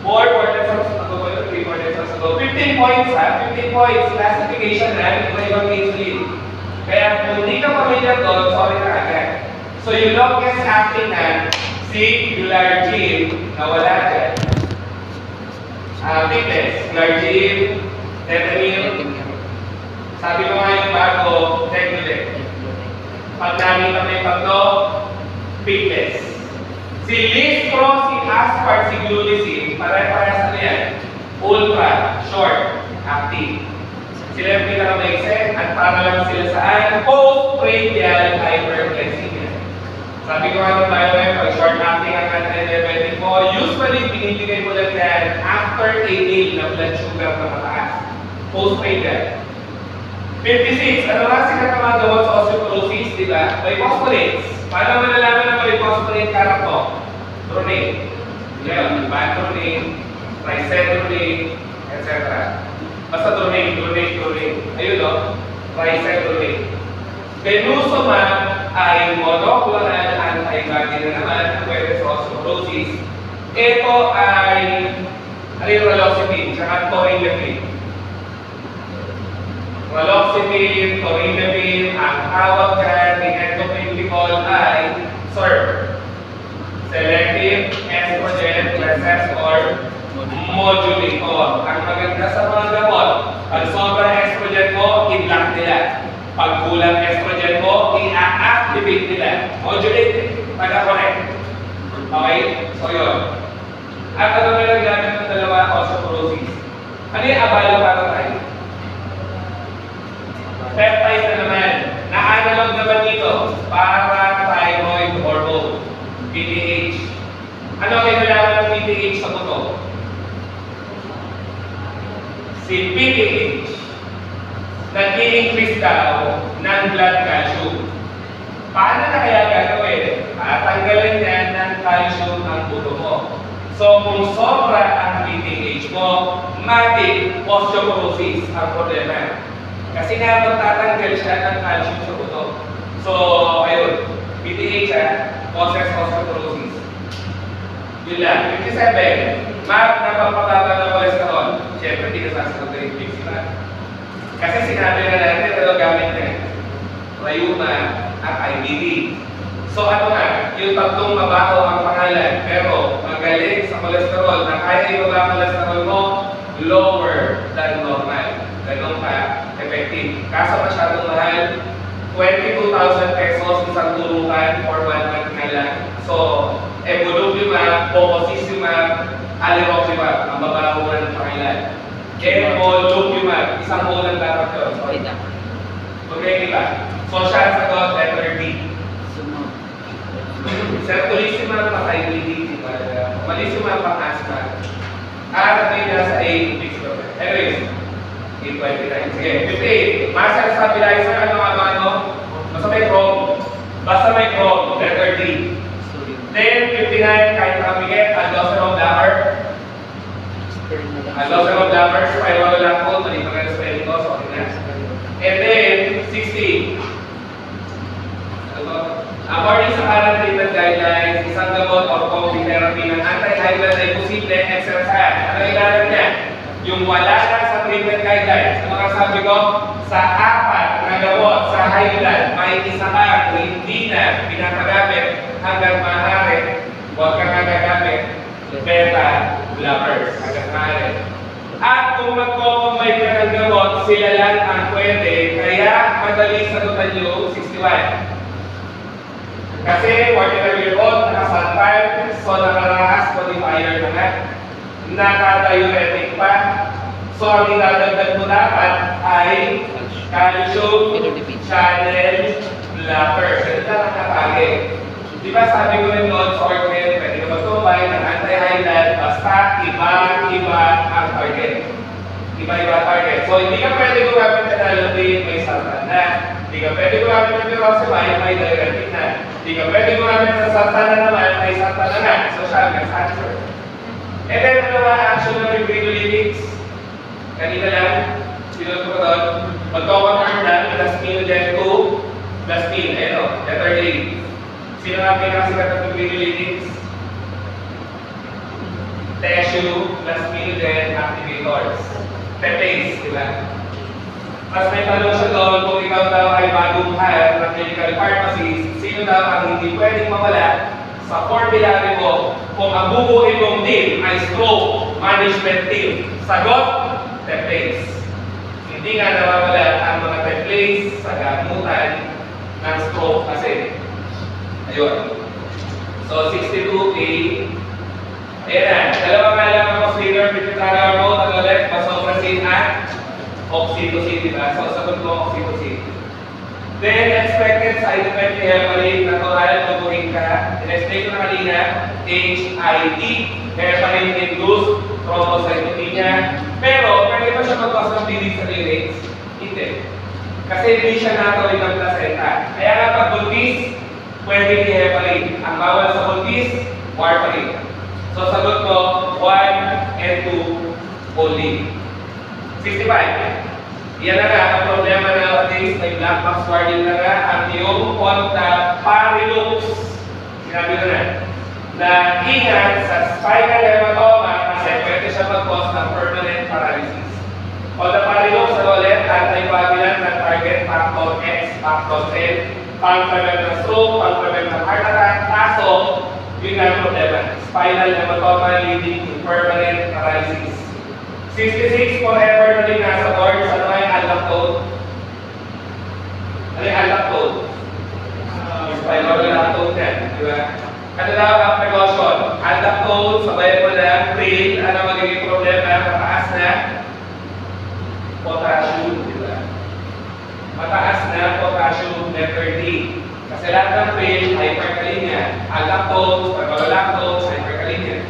[SPEAKER 1] 4 days ago, 3 days ago. 15 points ha, 15 points. Classification na, iba-ibang insulin. Kaya kung hindi ka pamilya doon, sorry na agad. So yung longest acting na, si Glargine, na wala dyan. Pickless, Glargine, Detemir. Sabi ko nga yung bago, Tecludec. Pag nakita mo yung tatlo, pickless. Si Lispro, si Aspart, si Glulicin, pare-parehas na yan. Ultra, short, active. Sila yung pinaka-maikse at para lang sila saan? Post-prandial hyperglycemia. Sabi ko nga nung tayo ngayon, pag short acting ang anti-diabetic mo, usually binibigay mo lang yan after a meal na blood sugar na mataas. Post-prandial. 56. Ano nga sikat na mga gamot sa osteoporosis, di ba? Bisphosphonates. Paano malalaman na bisphosphonates karak mo? Tronate. Ngayon, bantronate, tricentrate, etc. Basta tronate. Ayun o, tricentrate. Denosumab ay monoclonal antibody na naman, pwede sa osteoporosis. Ito ay raloxifene, tsaka torinephrine. Raloxifene, torinephrine, ang tawag dyan ni endocrinologist ay SERM. Selective Estrogen Receptor Modulator. Ang maganda sa mga gamot, pag sobrang estrogen mo, i-block nila. Pag kulang estrogen mo, i-activate nila. Modulate, taga-connect. Okay? So yun. At ano na lang gamit ng dalawa, osteoporosis. Ano yung abala para tayo? Peptide na naman. Na-analog naman dito. Parathyroid hormone. PTH. Ano ang kinalaman ng PTH sa buto? Si PTH, nag-i-increase daw ng blood calcium. Paano na kaya gagawin? Tatanggalin yan ng calcium ng buto mo. So, kung sobra ang PTH mo, matik osteoporosis ang problema. Kasi nga magtatanggal siya ng calcium sa buto. So, ayun, PTH causes osteoporosis. Yun lang. 57, napapababa ng cholesterol. Siyempre, hindi ka sasagot na yung fix na. Kasi sinabi na natin, pero gamit niya. Rayuma at IBD. So ano nga, yung tatlong mabaho ang pangalan, pero magaling sa cholesterol, na kaya ibaba ang cholesterol mo, lower than normal. Ganun ka, effective. Kaso masyadong mahal, 22,000 pesos isang turukan for 1 month nga lang. So, evolumab, bococizumab, alirocimab, ang mabaho na ng pangalan. Evolumab, isang ulang dapat yun. Okay, diba? So, siya ang sagot, letter D. Sertolizumab pa kay IBD, diba? Malizumab pa asthma. At may nasa A, fix ko. Anyways, 829. Sige, 58. Muscle stabilizer, ano? Basta may chrome. Letter D. Then, 59, kahit nakabiget, aldosterone blocker. Aldosterone blocker, spiral lang po, mali pa nga spelling ko, so okay na. And then, 60. According sa current treatment guidelines, isang gamot or combi therapy ng anti-high blood ay posible exercise. Ano ilalim niya? Yung wala na sa treatment guidelines. Ano nga sabi ko? Sa 4 na gamot sa high blood, may isa ka hindi na pinapagamit hanggang maaari. Huwag kang gagamit beta blockers hanggang maaari. At kung magko-combine ka ng gamot, sila lang ang pwede. Kaya madali sagutan yung 61. Kasi 49-year-old, nakasantan, so nakarahas modifier na nga. Naka-diuretic pa. So ang idadagdag mo dapat ay calcium channel blocker. Ito na nakatagi. Di ba sabi ko rin noon sa organ, pwede ka mag-combine ng anti-high blood, basta iba-iba ang target. Iba-iba target. So hindi ka pwede gumamit ng nalabing may sartan na. Hindi ka pwede gumamit ng pyroxamine, may diuretic na. Hindi ka pwede gumamit ng sartan na naman, may sartan na na. So siya ang answer. And then ano ba action ng fibrinolytics? Kanina lang, sinunod ko doon. Magko-confirm lang, plasminogen 2, plasmin, ayun o, letter A. Sino nga pinakasikat ng fibrinolytics? Tissue plasminogen activators. Peptase, di ba? Mas may tanong siya doon kung ikaw daw ay bagong hire ng medical pharmacy, sino daw ang hindi pwedeng mawala sa formulary mo kung ang bubuin mong team ay stroke management team? Sagot, Peptase. Hindi nga nawawala ang mga Peptase sa gamutan ng stroke kasi. Ayun. So, 62A. Ayan na. Dalawa nga lang ang consider pituitary hormone, ang ulit, vasopressin at oxytocin, diba? So, sagot ko oxytocin. Then, expected side effect ni heparin, natural, tuturing ka. In-explain ko na kanina, HIT, heparin-induced thrombocytopenia. Pero, pwede ba siya mag-cause ng bleeding sa lyrics? Hindi. Kasi hindi siya natural ng placenta. Kaya nga pag buntis, pwede ni heparin. Ang bawal sa buntis, warfarin. So sagot ko, 1 and 2 only. 65. Yan na nga, ang problema nowadays, may black box warning na nga, ang iyong Pontaparilux. Sinabi ko na ingat sa spinal hematoma kasi pwede siya mag-cause ng permanent paralysis. Pontaparilux, ano ulit, anticoagulant na target factor X, factor N, pang-prevent ng stroke, pang-prevent ng heart attack, kaso, yun nga ang problema, spinal hematoma leading to permanent paralysis. 66 forever na din nasa board. Ano nga yung unlock code? Ano yung unlock code? Spinal unlock code yan, di ba? Ano daw ang precaution? Unlock code, sabayan mo na, trail, ano magiging problema? Mataas na potassium, di ba? Mataas na potassium letter D. Kasi lahat ng trail, hyperkalemia. Unlock code, spinal lactose, hyperkalemia.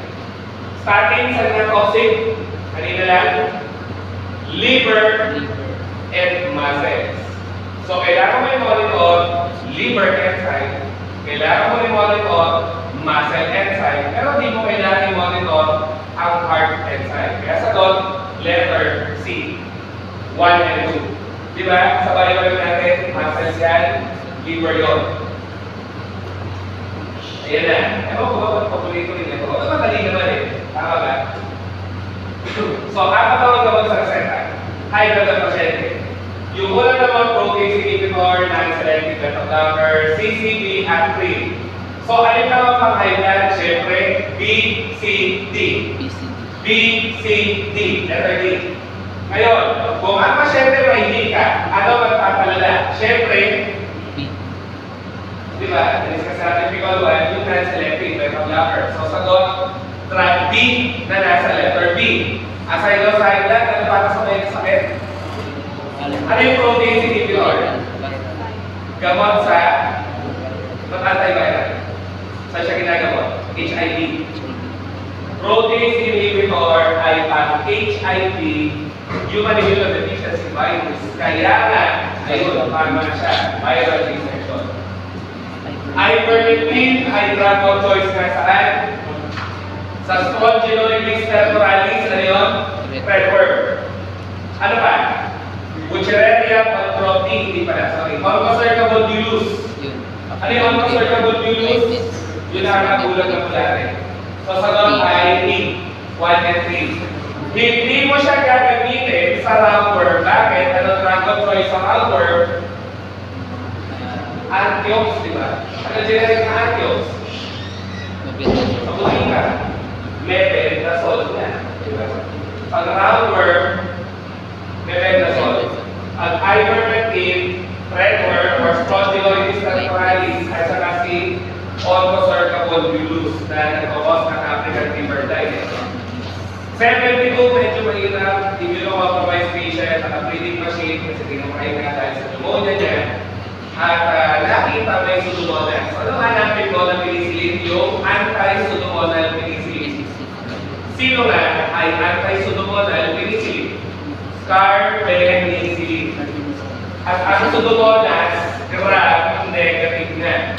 [SPEAKER 1] Starting sa mga toxic, kanina lang, liver and muscles. So, kailangan mo i-monitor liver enzyme, kailangan mo i-monitor muscle enzyme, pero di mo kailangan i-monitor ang heart enzyme. Kaya sagot, letter C, 1 and 2. Di ba? Sabay ba natin, muscles yan, liver yun. Ayan na. Ewan ko ba, paborito rin ito. Ito madali naman eh. Tama ba? So, apat naman naman sa reseta. High blood ang pasyente. Yung una naman, protease inhibitor, non-selective beta blocker, CCB at 3. So, alin naman pang high blood? Siyempre, B, C, D. B, C, D. Letter D. Ngayon, kung ang pasyente mahilig ka, ano magpapalala? Siyempre, di ba? Discuss natin typical 1, yung non-selective beta blocker. So, sagot, track B na nasa letter B. Aside daw sa high blood, ano para sa may sakit? Ano yung protease inhibitor? Gamot sa antiviral. Saan siya ginagamot? HIV. Protease inhibitor ay pang HIV, human immunodeficiency virus. Kaya nga, ayun, tama siya, viral infection. Ivermectin ay drug of choice nga saan? Sa Strongyloides temporalis, ano yun? Redworm. Ano pa? Wuchereria paltropi, hindi pala, sorry. Oncocercabulus. Ano yung oncocercabulus? Yun ang nagulat ng mulari. So, sagot ay D, 1 and 3. Hindi mo siya gagamitin sa roundworm. Bakit? Ano drug of choice sa roundworm? Antiox, di ba? Ano generic na antiox? Sa butika. Mebendazole na. Diba? Pag roundworm, mebendazole. Ang ivermectin, redworm, or Strongyloides temporalis, at saka si oncocercabulus na nagkakos ng African fever diet. 72, medyo mahirap, immunocompromised patient, naka-breathing machine, kasi tinamahin nga tayo sa pneumonia niya. At nakita may pseudomonas. Ano hanapin ko ng penicillin? Yung anti-pseudomonal penicillin. Sino nga ay anti-pseudomonal penicillin? Carbapenicillin. At ang pseudomonas, gram-negative na.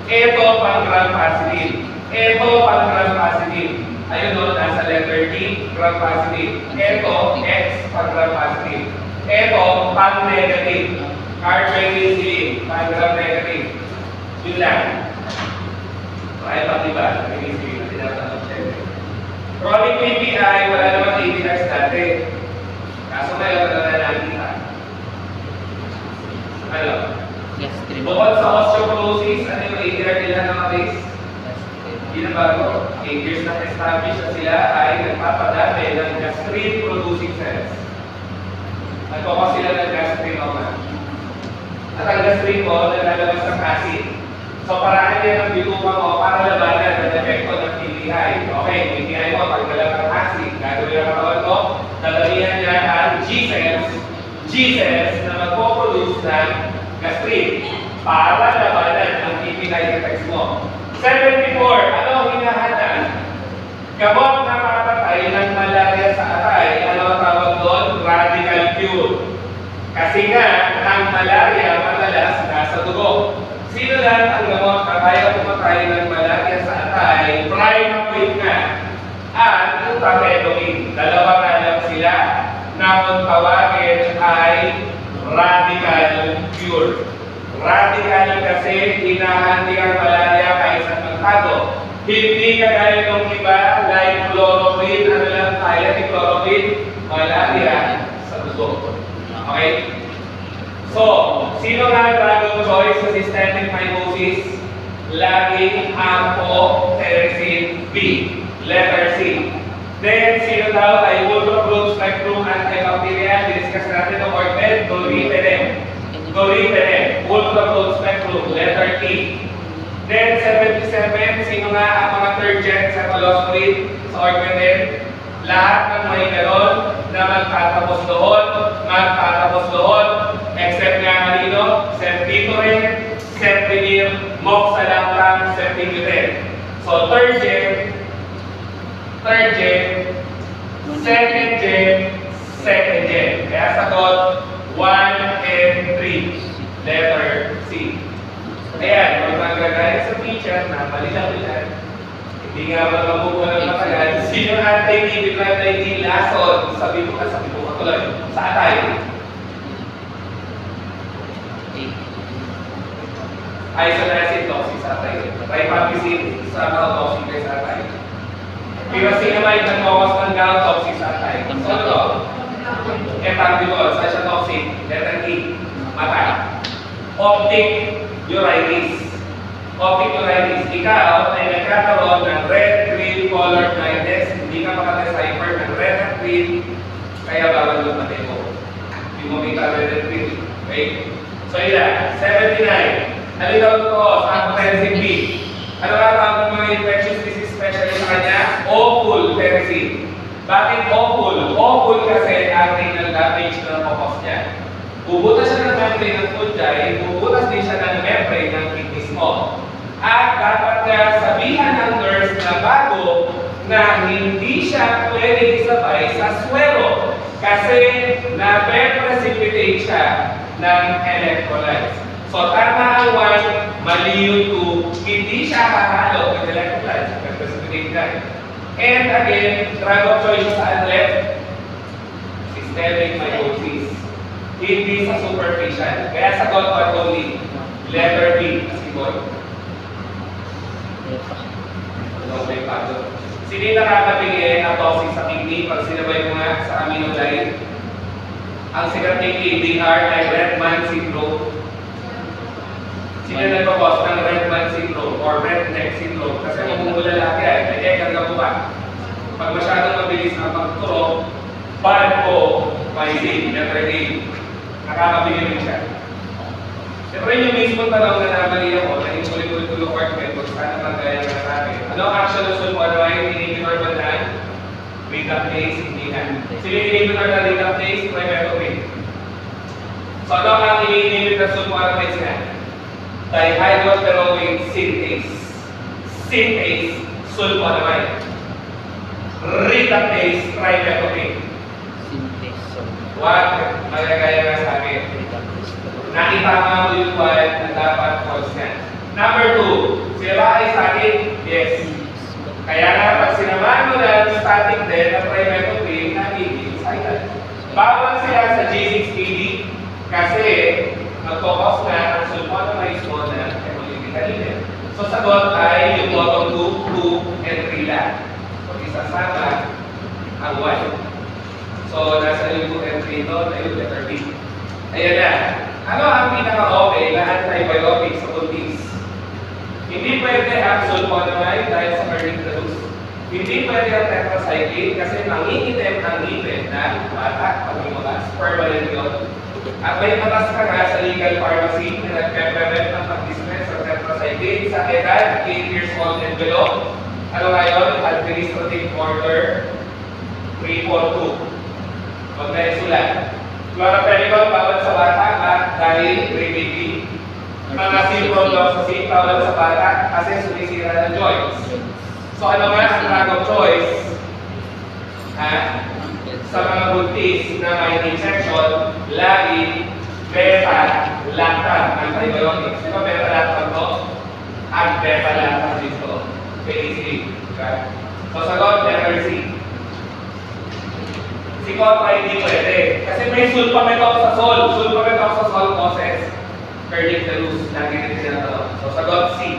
[SPEAKER 1] Ito pang gram-positive. Ito pang gram-positive. Ayun o, nasa letter D, gram-positive. Ito, X pang gram-positive. Ito, pang-negative. Carbapenicillin, pang-gram-negative. Yun lang. So, ay pang diba? Penicillin na tinatanong siya. Chronic PPI, wala naman APIs dati. Kaso ngayon, wala na nakikita. Ano? Bukod sa osteoporosis, ano yung API nila nowadays? Hindi na bago. 8 years na established na sila ay nagpapadami ng gastrin-producing cells. Nagpapas sila ng gastrinoma. At ang gastrin mo, nalalabas ng acid. So, paraan niya ng bitupa mo para labanan ang epekto ng PPI. Okay, PPI mo, pag nalabas ng acid, gagawin ang katawan mo, dadalihan niya ang G-cells. G-cells na magpo-produce ng gastrin para labanan ang PPI effects mo. 74, ano ang hinahanap? Gamot na makapatay ng malaria sa atay, ano ang tawag doon? Radical cure. Kasi nga, ang malaria madalas nasa dugo. Sino lang ang gamot na kaya pumatay ng malaria sa atay? Primaquine nga. Radical kasi hinahanti ang malaria kahit sa magtago. Hindi kagaya ng iba, like chloroquine, ano lang kaya ni chloroquine, malaria sa dugo. Okay? So, sino nga drug of choice sa systemic fibrosis? Laging amphotericin B, letter C. Then, sino daw ay ultra broad spectrum antibacterial? Discuss natin ng ointment, dolipenem. Dolipenem, ultra broad spectrum, letter T. Then, 77, sino nga ang mga third gen cephalosporin sa ointment? Lahat ng may ganon na magtatapos doon, except nga kanino, ceftriaxone, ceftriaxone, moxalactam, ceftriaxone. So, third gen, second gen. Kaya sagot, 1 and 3, letter C. Ayan, kung magagaya sa teacher na malinaw yan, hindi nga magabubuhan ng matagal, sino anti-inhibitor na hindi lason? Sabi ko tuloy, sa atay. Isoniazid toxic sa atay. Rifampicin, sa mga toxic kayo sa atay. Pyrazinamide ng focus ng gout, toxic sa atay. So ito, ethambutol, saan siya toxic? Letter E, mata. Optic uritis. Ikaw ay nagkakaroon ng red-green color blindness, hindi ka makadecipher ng red at green, kaya bawal lumate mo. Hindi mo kita red at green. Okay? So yun 79. Halin daw ito sa amphotericin B. Ano nga tawag ng mga infectious disease specialist sa kanya? Ofultericin. Bakit oful? Oful kasi ang renal damage na focus niya. Bubutas siya ng membrane ng fungi, bubutas din siya ng membrane ng kidneys mo. At dapat nga sabihan ng nurse na bago na hindi siya pwede isabay sa swero kasi na-precipitate siya ng electrolytes. So tama ang 1, mali yung 2, hindi siya hahalo with electrolytes, na-precipitate na. And again, drug of choice sa athlete, systemic fibrosis. Hindi sa superficial. Kaya sa God part only, letter B, as boy. Okay, Pado. Sino yung nakakapigil ang toxic sa kidney pag sinabay mo nga sa aminolide? Ang sikat ng KDR ay Redman syndrome. Sino nagpapos ng Redman syndrome or redneck syndrome? Kasi mamumula lalaki ay may ekang gabuka. Pag masyadong mabilis ang pagturo, bad o mycin, letter A. Nakakabigil rin siya. Siyempre yung mismo tanong na namali ako, na yung ulit-ulit apartment, kung saan naman kaya nga sa akin. Ano ang action of sulfonamide? Inhibitor ba na? Reductase, hindi na. Sino yung inhibitor na reductase? Trimethoprim. So ano ang inhibit na sulfonamide na? Dihydroteroid synthase. Synthase, sulfonamide. Reductase, trimethoprim. Wag magagaya nga sa akin. Nakitama mo yung one na dapat false nga. Number 2, sila ay static? Yes. Kaya nga pag sinamahan mo ng static din na trimethoprim, nagiging silent. Bawal sila sa G6PD kasi nag-focus na ang sulfonamide mo na hemolytic. So sagot ay yung bottom 2, 2, and 3 lang. So isasama ang 1. So, nasa yung 2 and 3 doon ay yung letter B. Ayan na. Ano ang pinaka-okay na antibiotic sa buntis? Hindi pwede ang sulfonamide dahil sa early dose. Hindi pwede ang tetracycline kasi mangingitim ang ngipin na bata pag lumakas. Permanent yun. At may batas ka nga sa legal pharmacy na nagpe-prevent ng pag-dispense sa tetracycline sa edad 8 years old and below. Ano ngayon? Administrative Order 342. Huwag na isulat. Chloraphenicol, bawal sa bata dahil pre-baby. Mga ciprofloxacin, bawal sa bata kasi sumisira ng joints. So ano nga ang drug of choice? Sa mga buntis na may infection, lagi beta-lactam antibiotics. Di ba beta-lactam to? At beta-lactam dito. Penicillin. So sagot, letter C. Si Contra hindi pwede. Kasi may sulfametoxazole. Sulfametoxazole causes Kernicterus, lagi din sinatanong. So, sagot C.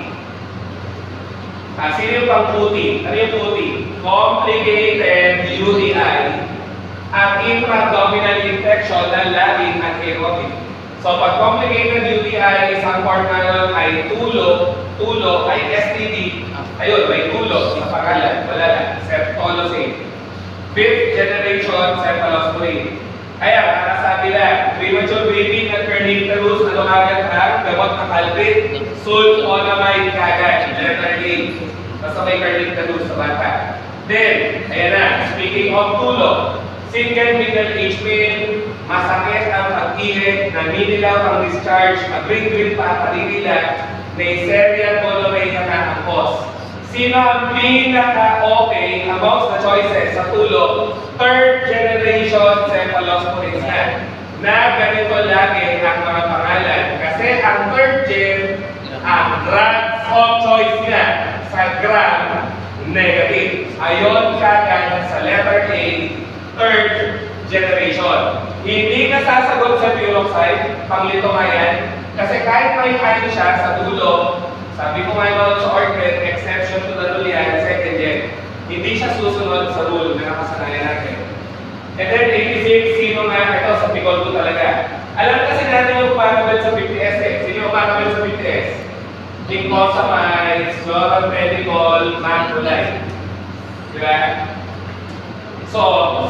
[SPEAKER 1] Sino yung pang-puti? Ano yung puti? Complicated UTI at intra-abdominal infection ng laring at aerobic. So, pag complicated UTI, isang form na nun ay tulo ay STD. Ayun, may tulo sa pangalan. Wala lang. Septolosin. Fifth generation cephalosporin. Kaya, nakasabi lang, premature baby ng Kernicterus na lumagat ang gamot na culprit, sulfonamide kagad, letter A. Basta may Kernicterus sa bata. Then, ayan na, speaking of tulo, single middle-aged male, masakit ang pag-ihip, naninilaw ang discharge, mag-green-green pa, paninila, Neisseria gonorrhea na ang cause. Sino ang pinaka-okay amongst the choices sa tulo? Third generation cephalosporins na ganito lagi ang mga pangalan. Kasi ang third gen, ang drugs of choice niya sa gram negative. Ayon kagad sa letter A, third generation. Hindi ka sasagot sa Puroxide, panglito nga yan, kasi kahit may ano siya sa dulo, sabi ko nga naman sa orchid, exception to the rule yan, second gen. Hindi siya susunod sa rule na nakasanayan natin. And then 86, sino nga ito sa Picol 2 talaga. Alam kasi natin yung umakabit sa 50S eh. Sino yung umakabit sa 50S? Lincosamide, chloramphenicol, macrolide. Diba? So,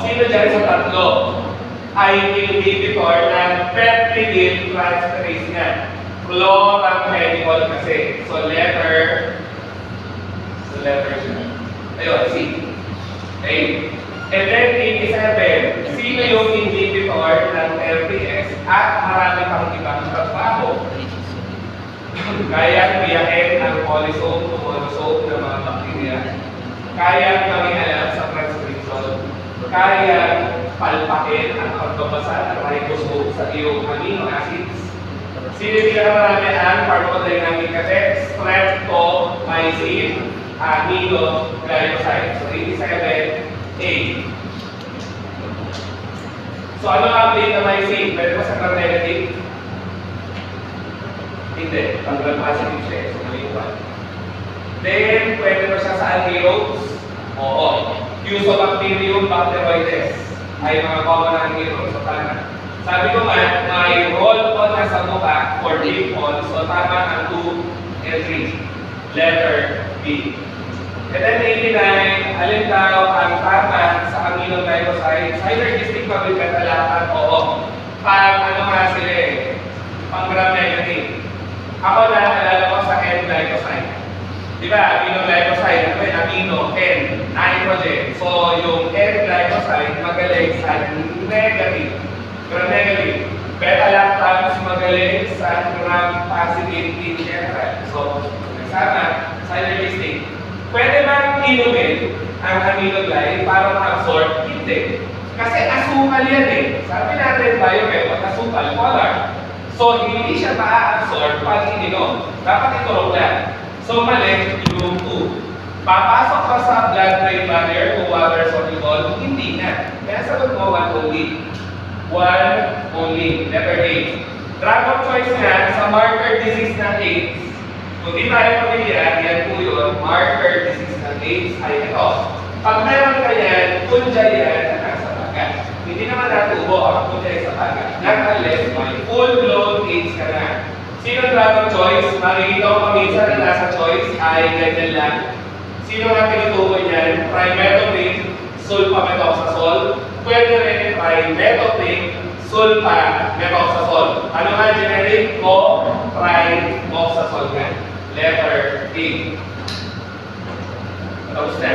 [SPEAKER 1] sino dyan sa tatlo ay inhibitor ng peptidyl transferase nga? Chloramphenicol kasi. So, letter siya. Ayun, C. Okay? And then, 87, sino yung inhibitor ng LPS at marami pang ibang trabaho? Kaya biyakin ang polysome o monosome ng mga bakterya. Kaya kami alam sa transcription. Kaya palpakin ang pagbabasa ng ribosome sa iyong amino acids. Sino yung marami ang pharmacodynamic effects? Streptomycin, aminoglycoside. So, 87, A. So, ano ang beta-mycin? Pwede ba sa gram-negative? Hindi. Pag gram-positive siya. So, maliwan. Then, pwede ba siya sa anaerobes? Oo. Fusobacterium bacteroides ay mga common na anaerobes. So, tama. Sabi ko nga, may roll-on na sa mukha for deep-on. So, tama ang 2 and 3. Letter B. And then 89, alin daw ang tama sa aminoglycoside? Synergistic pa with beta-lactam? Oo. Pag ano nga sila eh, pang gram-negative. Ako na alala ko sa N-glycoside. Diba, aminoglycoside, ano yung amino, N, nitrogen. So, yung N-glycoside magaling sa negative. Gram-negative. Beta-lactam magaling sa gram-positive in general. So, nasama, synergistic. Pwede bang inumin ang aminoglycoside para ma-absorb? Hindi. Kasi asukal yan eh. Sabi natin biochem, asukal, polar. So, hindi siya ma-absorb pag ininom. Dapat iturok lang. So, mali, yung 2. Papasok ka sa blood-brain barrier o water soluble? Hindi na. Kaya sagot mo, 1 only. 1 only. Letter A. Drug of choice nga sa marker disease ng AIDS. Kung di tayo pamilya, yan po yun, marker disease ng AIDS ay ito. Pag meron ka yan, punja yan na nasa baga. Hindi naman natubo ang punja sa baga. Not unless may full-blown AIDS ka na. Sino drug of choice? Makikita ko paminsan na nasa choice ay ganyan lang. Sino nga tinutukoy niyan? Trimethoprim, sulfamethoxazole. Pwede rin trimethoprim, sulfamethoxazole. Ano nga generic ko? Trimoxazole nga. Letter A. Tapos na.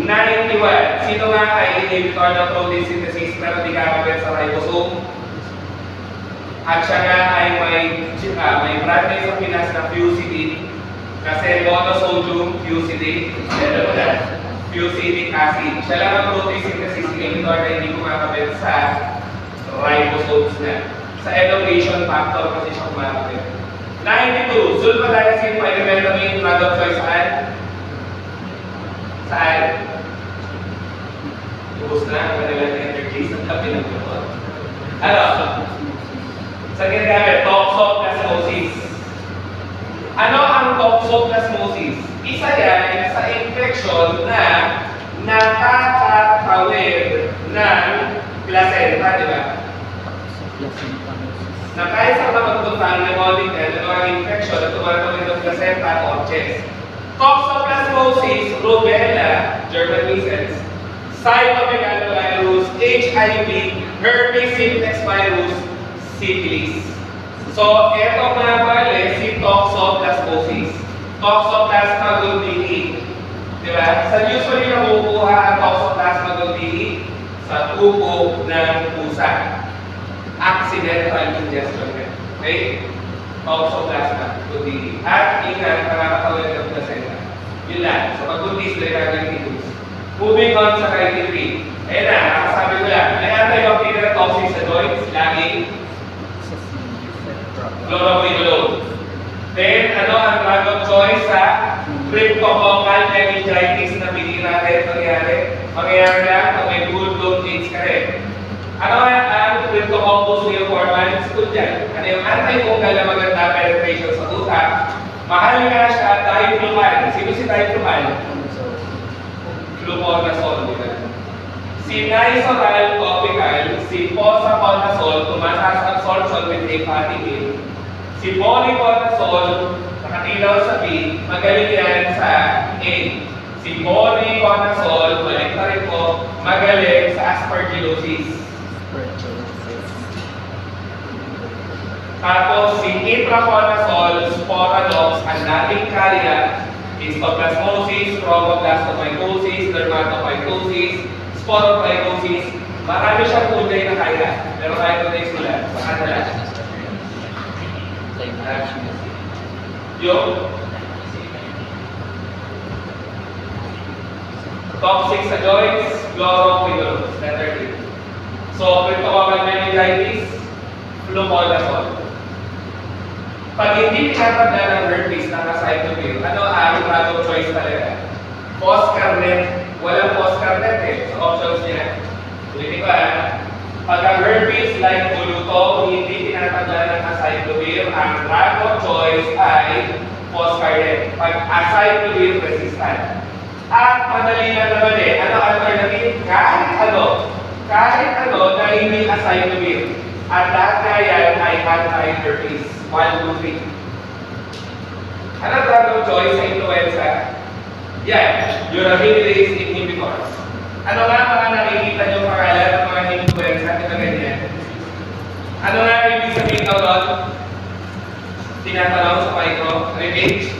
[SPEAKER 1] 91. Sino nga ay inhibitor ng protein synthesis pero di kakabit sa ribosome? At siya nga ay may brand name sa Pinas na fusidine. Kasi monosodium fusidine. Ano na? Fusidic acid. Siya lang ang protein synthesis inhibitor na hindi kumakabit sa ribosomes na. Sa elongation factor kasi siya kumakabit. 92. Sulfadiazine, pyrimethamine, drug of choice saan? Saan? Ubus na ang kanilang energies ng tabi ng gamot. Ano? Sa ginagamit, toxoplasmosis. Ano ang toxoplasmosis? Isa yan sa infection na nakakatawid ng placenta, di ba? Na kahit sa kapagpunta ang pneumonia, ang infection na tumatawid ng placenta o chest. Toxoplasmosis, rubella, German measles, cytomegalovirus, HIV, herpes simplex virus, syphilis. So, ito nga bale, si toxoplasmosis. Toxoplasma gondii. Diba? Sa usually nakukuha ang toxoplasma gondii sa upo ng pusa. Accidental ingestion. Okay? Toxoplasma gondii. At ingat, nakakatawid ng placenta. Yun lang. So, pag-buntis, dahil moving on sa criteria. Ayan na, nakasabi ko lang. May antibacterial toxic sa joints, laging chloroquinol. Then, ano ang drug of choice sa cryptococcal meningitis na binira rin nangyari? Mangyayari lang kung may full-blown AIDS ka rin. Ano ang Cryptococcus neoformans? Good dyan. Ano yung antifungal na maganda penetration sa utak? Mahal nga siya, diflucan. Sino si diflucan? Fluconazole, di ba? Si nisoral topical, si posaconazole, tumataas absorption with hepatic aid. Si voriconazole, nakatilaw sa B, magaling yan sa A. Si voriconazole, balik na rin po, magaling sa aspergillosis. Tapos si itraconazole, sporanox, ang dating karya, histoplasmosis, chromoblastomycosis, dermatophytosis, sporotrichosis, marami siyang kulay na kaya. Pero kaya ito na isula sa kanila. Yung toxic sa joints, chloroquinol, letter D. So, cryptococcal meningitis, fluconazole. Pag hindi tinatabla ng herpes ng acyclovir, ano ang drug of choice talaga? Foscarnet. Walang Foscarnet eh, sa options niya. Ulitin ko pag ang herpes like buluto, hindi tinatabla ng acyclovir, ang drug of choice ay Foscarnet. Pag acyclovir resistant. At madali na naman eh, ano alternative? Kahit ano na hindi acyclovir. At lahat na yan ay anti-herpes. 1, 2, 3. Ano drug of choice sa influenza? Yan, uraminidase inhibitors. Ano nga mga nakikita nyo pangalan ng mga influenza? Ito ganyan. Ano nga ibig sabihin ko doon? Tinatanong sa micro, remage,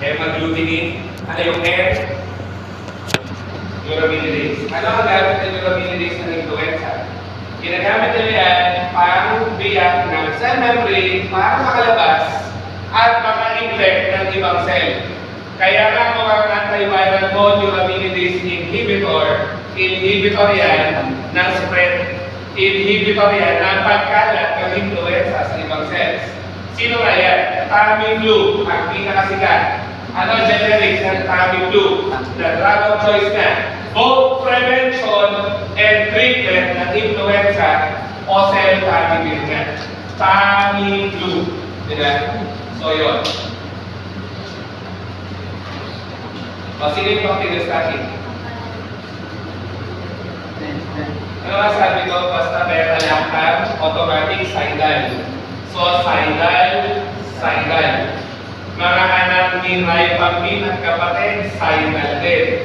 [SPEAKER 1] hemagglutinin. Ano yung N? Uraminidase. Ano ang gamit ng uraminidase ng influenza? Ginagamit nila yan para biyak ng cell membrane para makalabas at maka-infect ng ibang cell. Kaya nga mga antiviral mo, uraminidase inhibitor yan ng spread, inhibitor yan ng pagkalat ng influenza sa ibang cells. Sino nga yan? Tamiflu, ang pinakasikat. Ano generic ng Tamiflu? The drug of choice na. Both prevention and treatment ng influenza o cell Tamiflu nga. Tamiflu. Diba? So yun. O sino yung pang-tinostatin? Ano nga sabi ko? Basta beta-lactam, automatic Cydal. So Cydal. Mga anak ni Rifampin at kapatid, Cydal din.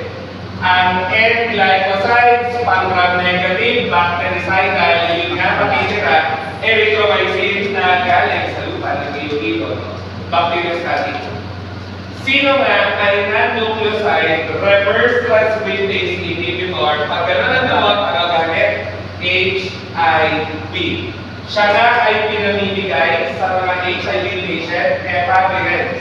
[SPEAKER 1] Ang N-glycosides, pang-gram-negative, bactericidal, yung nga patitira, erythromycin na galing sa lupa ng ilo-ilo. Bacteriostatic. Sino nga ay non-nucleoside reverse transcriptase inhibitor? Pag gano'n ang tawag, ano gamit? HIV. Siya nga ay pinamimigay sa mga HIV patient, efavirenz.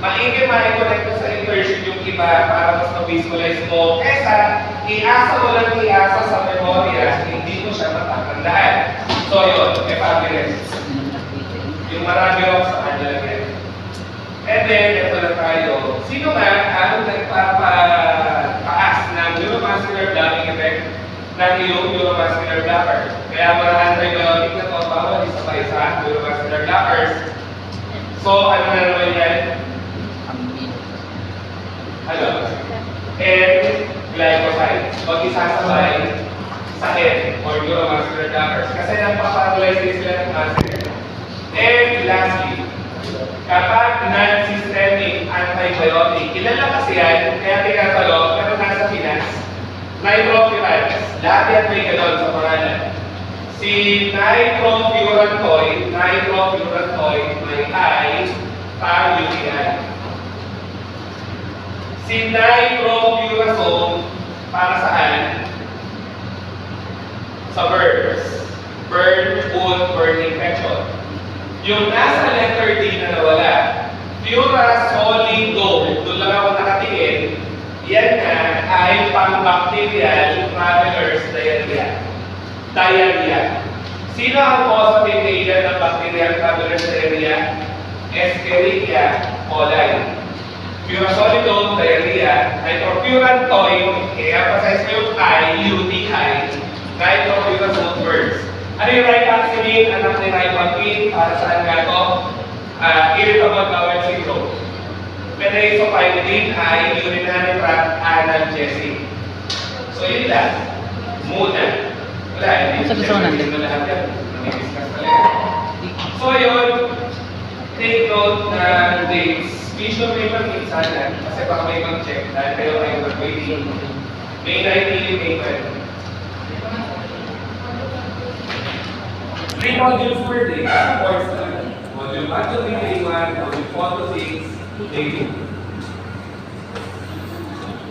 [SPEAKER 1] Maigi ma-connect sa internship yung iba para mas ma-visualize mo. Kesa, iasa mo lang sa memorya, hindi mo siya matatandaan. So yun, efavirenz. Yung marami ako sa kanya lang yan. And then, ito na tayo. Sino nga ang nagpapataas ng neuromuscular blocking effect? ng iyong neuromuscular blocker. Kaya mga antibiotic na to, bawal isa pa isa, neuromuscular blockers. So, ano na naman yan? Ano? N-glycoside. Huwag isasabay sa N or neuromuscular blockers. Kasi nagpaparalyze din sila ng muscle. And lastly, kapag non-systemic antibiotic, kilala kasi yan, kaya tinatalog, pero nasa Pinas, nitrofurantoin. Lahat yan may ganon sa pangalan. Si nitrofurantoin may I, pang UTI. Si nitrofurazone, para saan? Sa burns. Burn, wound, burn infection. Yung nasa letter D na nawala, furazolidone, doon lang ako nakatingin, yan na ay pang-bacterial traveler's diarrhea. Sino ang positive agent ng bacterial traveler's diarrhea? Escherichia coli. Furazolidone, diarrhea, nitrofurantoin, emphasize ko yung I, UTI, nitrofurazone burns. Ano yung rifaximin, anak ni rifampin, para saan nga ito? Irritable bowel syndrome. Penazopyridine ay urinary tract analgesic. So yun lang. Muna. Wala, hindi.
[SPEAKER 2] Sa gusto ko nandun.
[SPEAKER 1] Hindi lahat yan. Nami-discuss talaga. So yun, take note na dates. Visual paper meet sana. Kasi baka may mag-check. Dahil kayo kayo mag-waiting. May 19, May 20. 3 modules per day. Course talaga. Module 1 to 3, day 1. Module 4 to 6, day 2.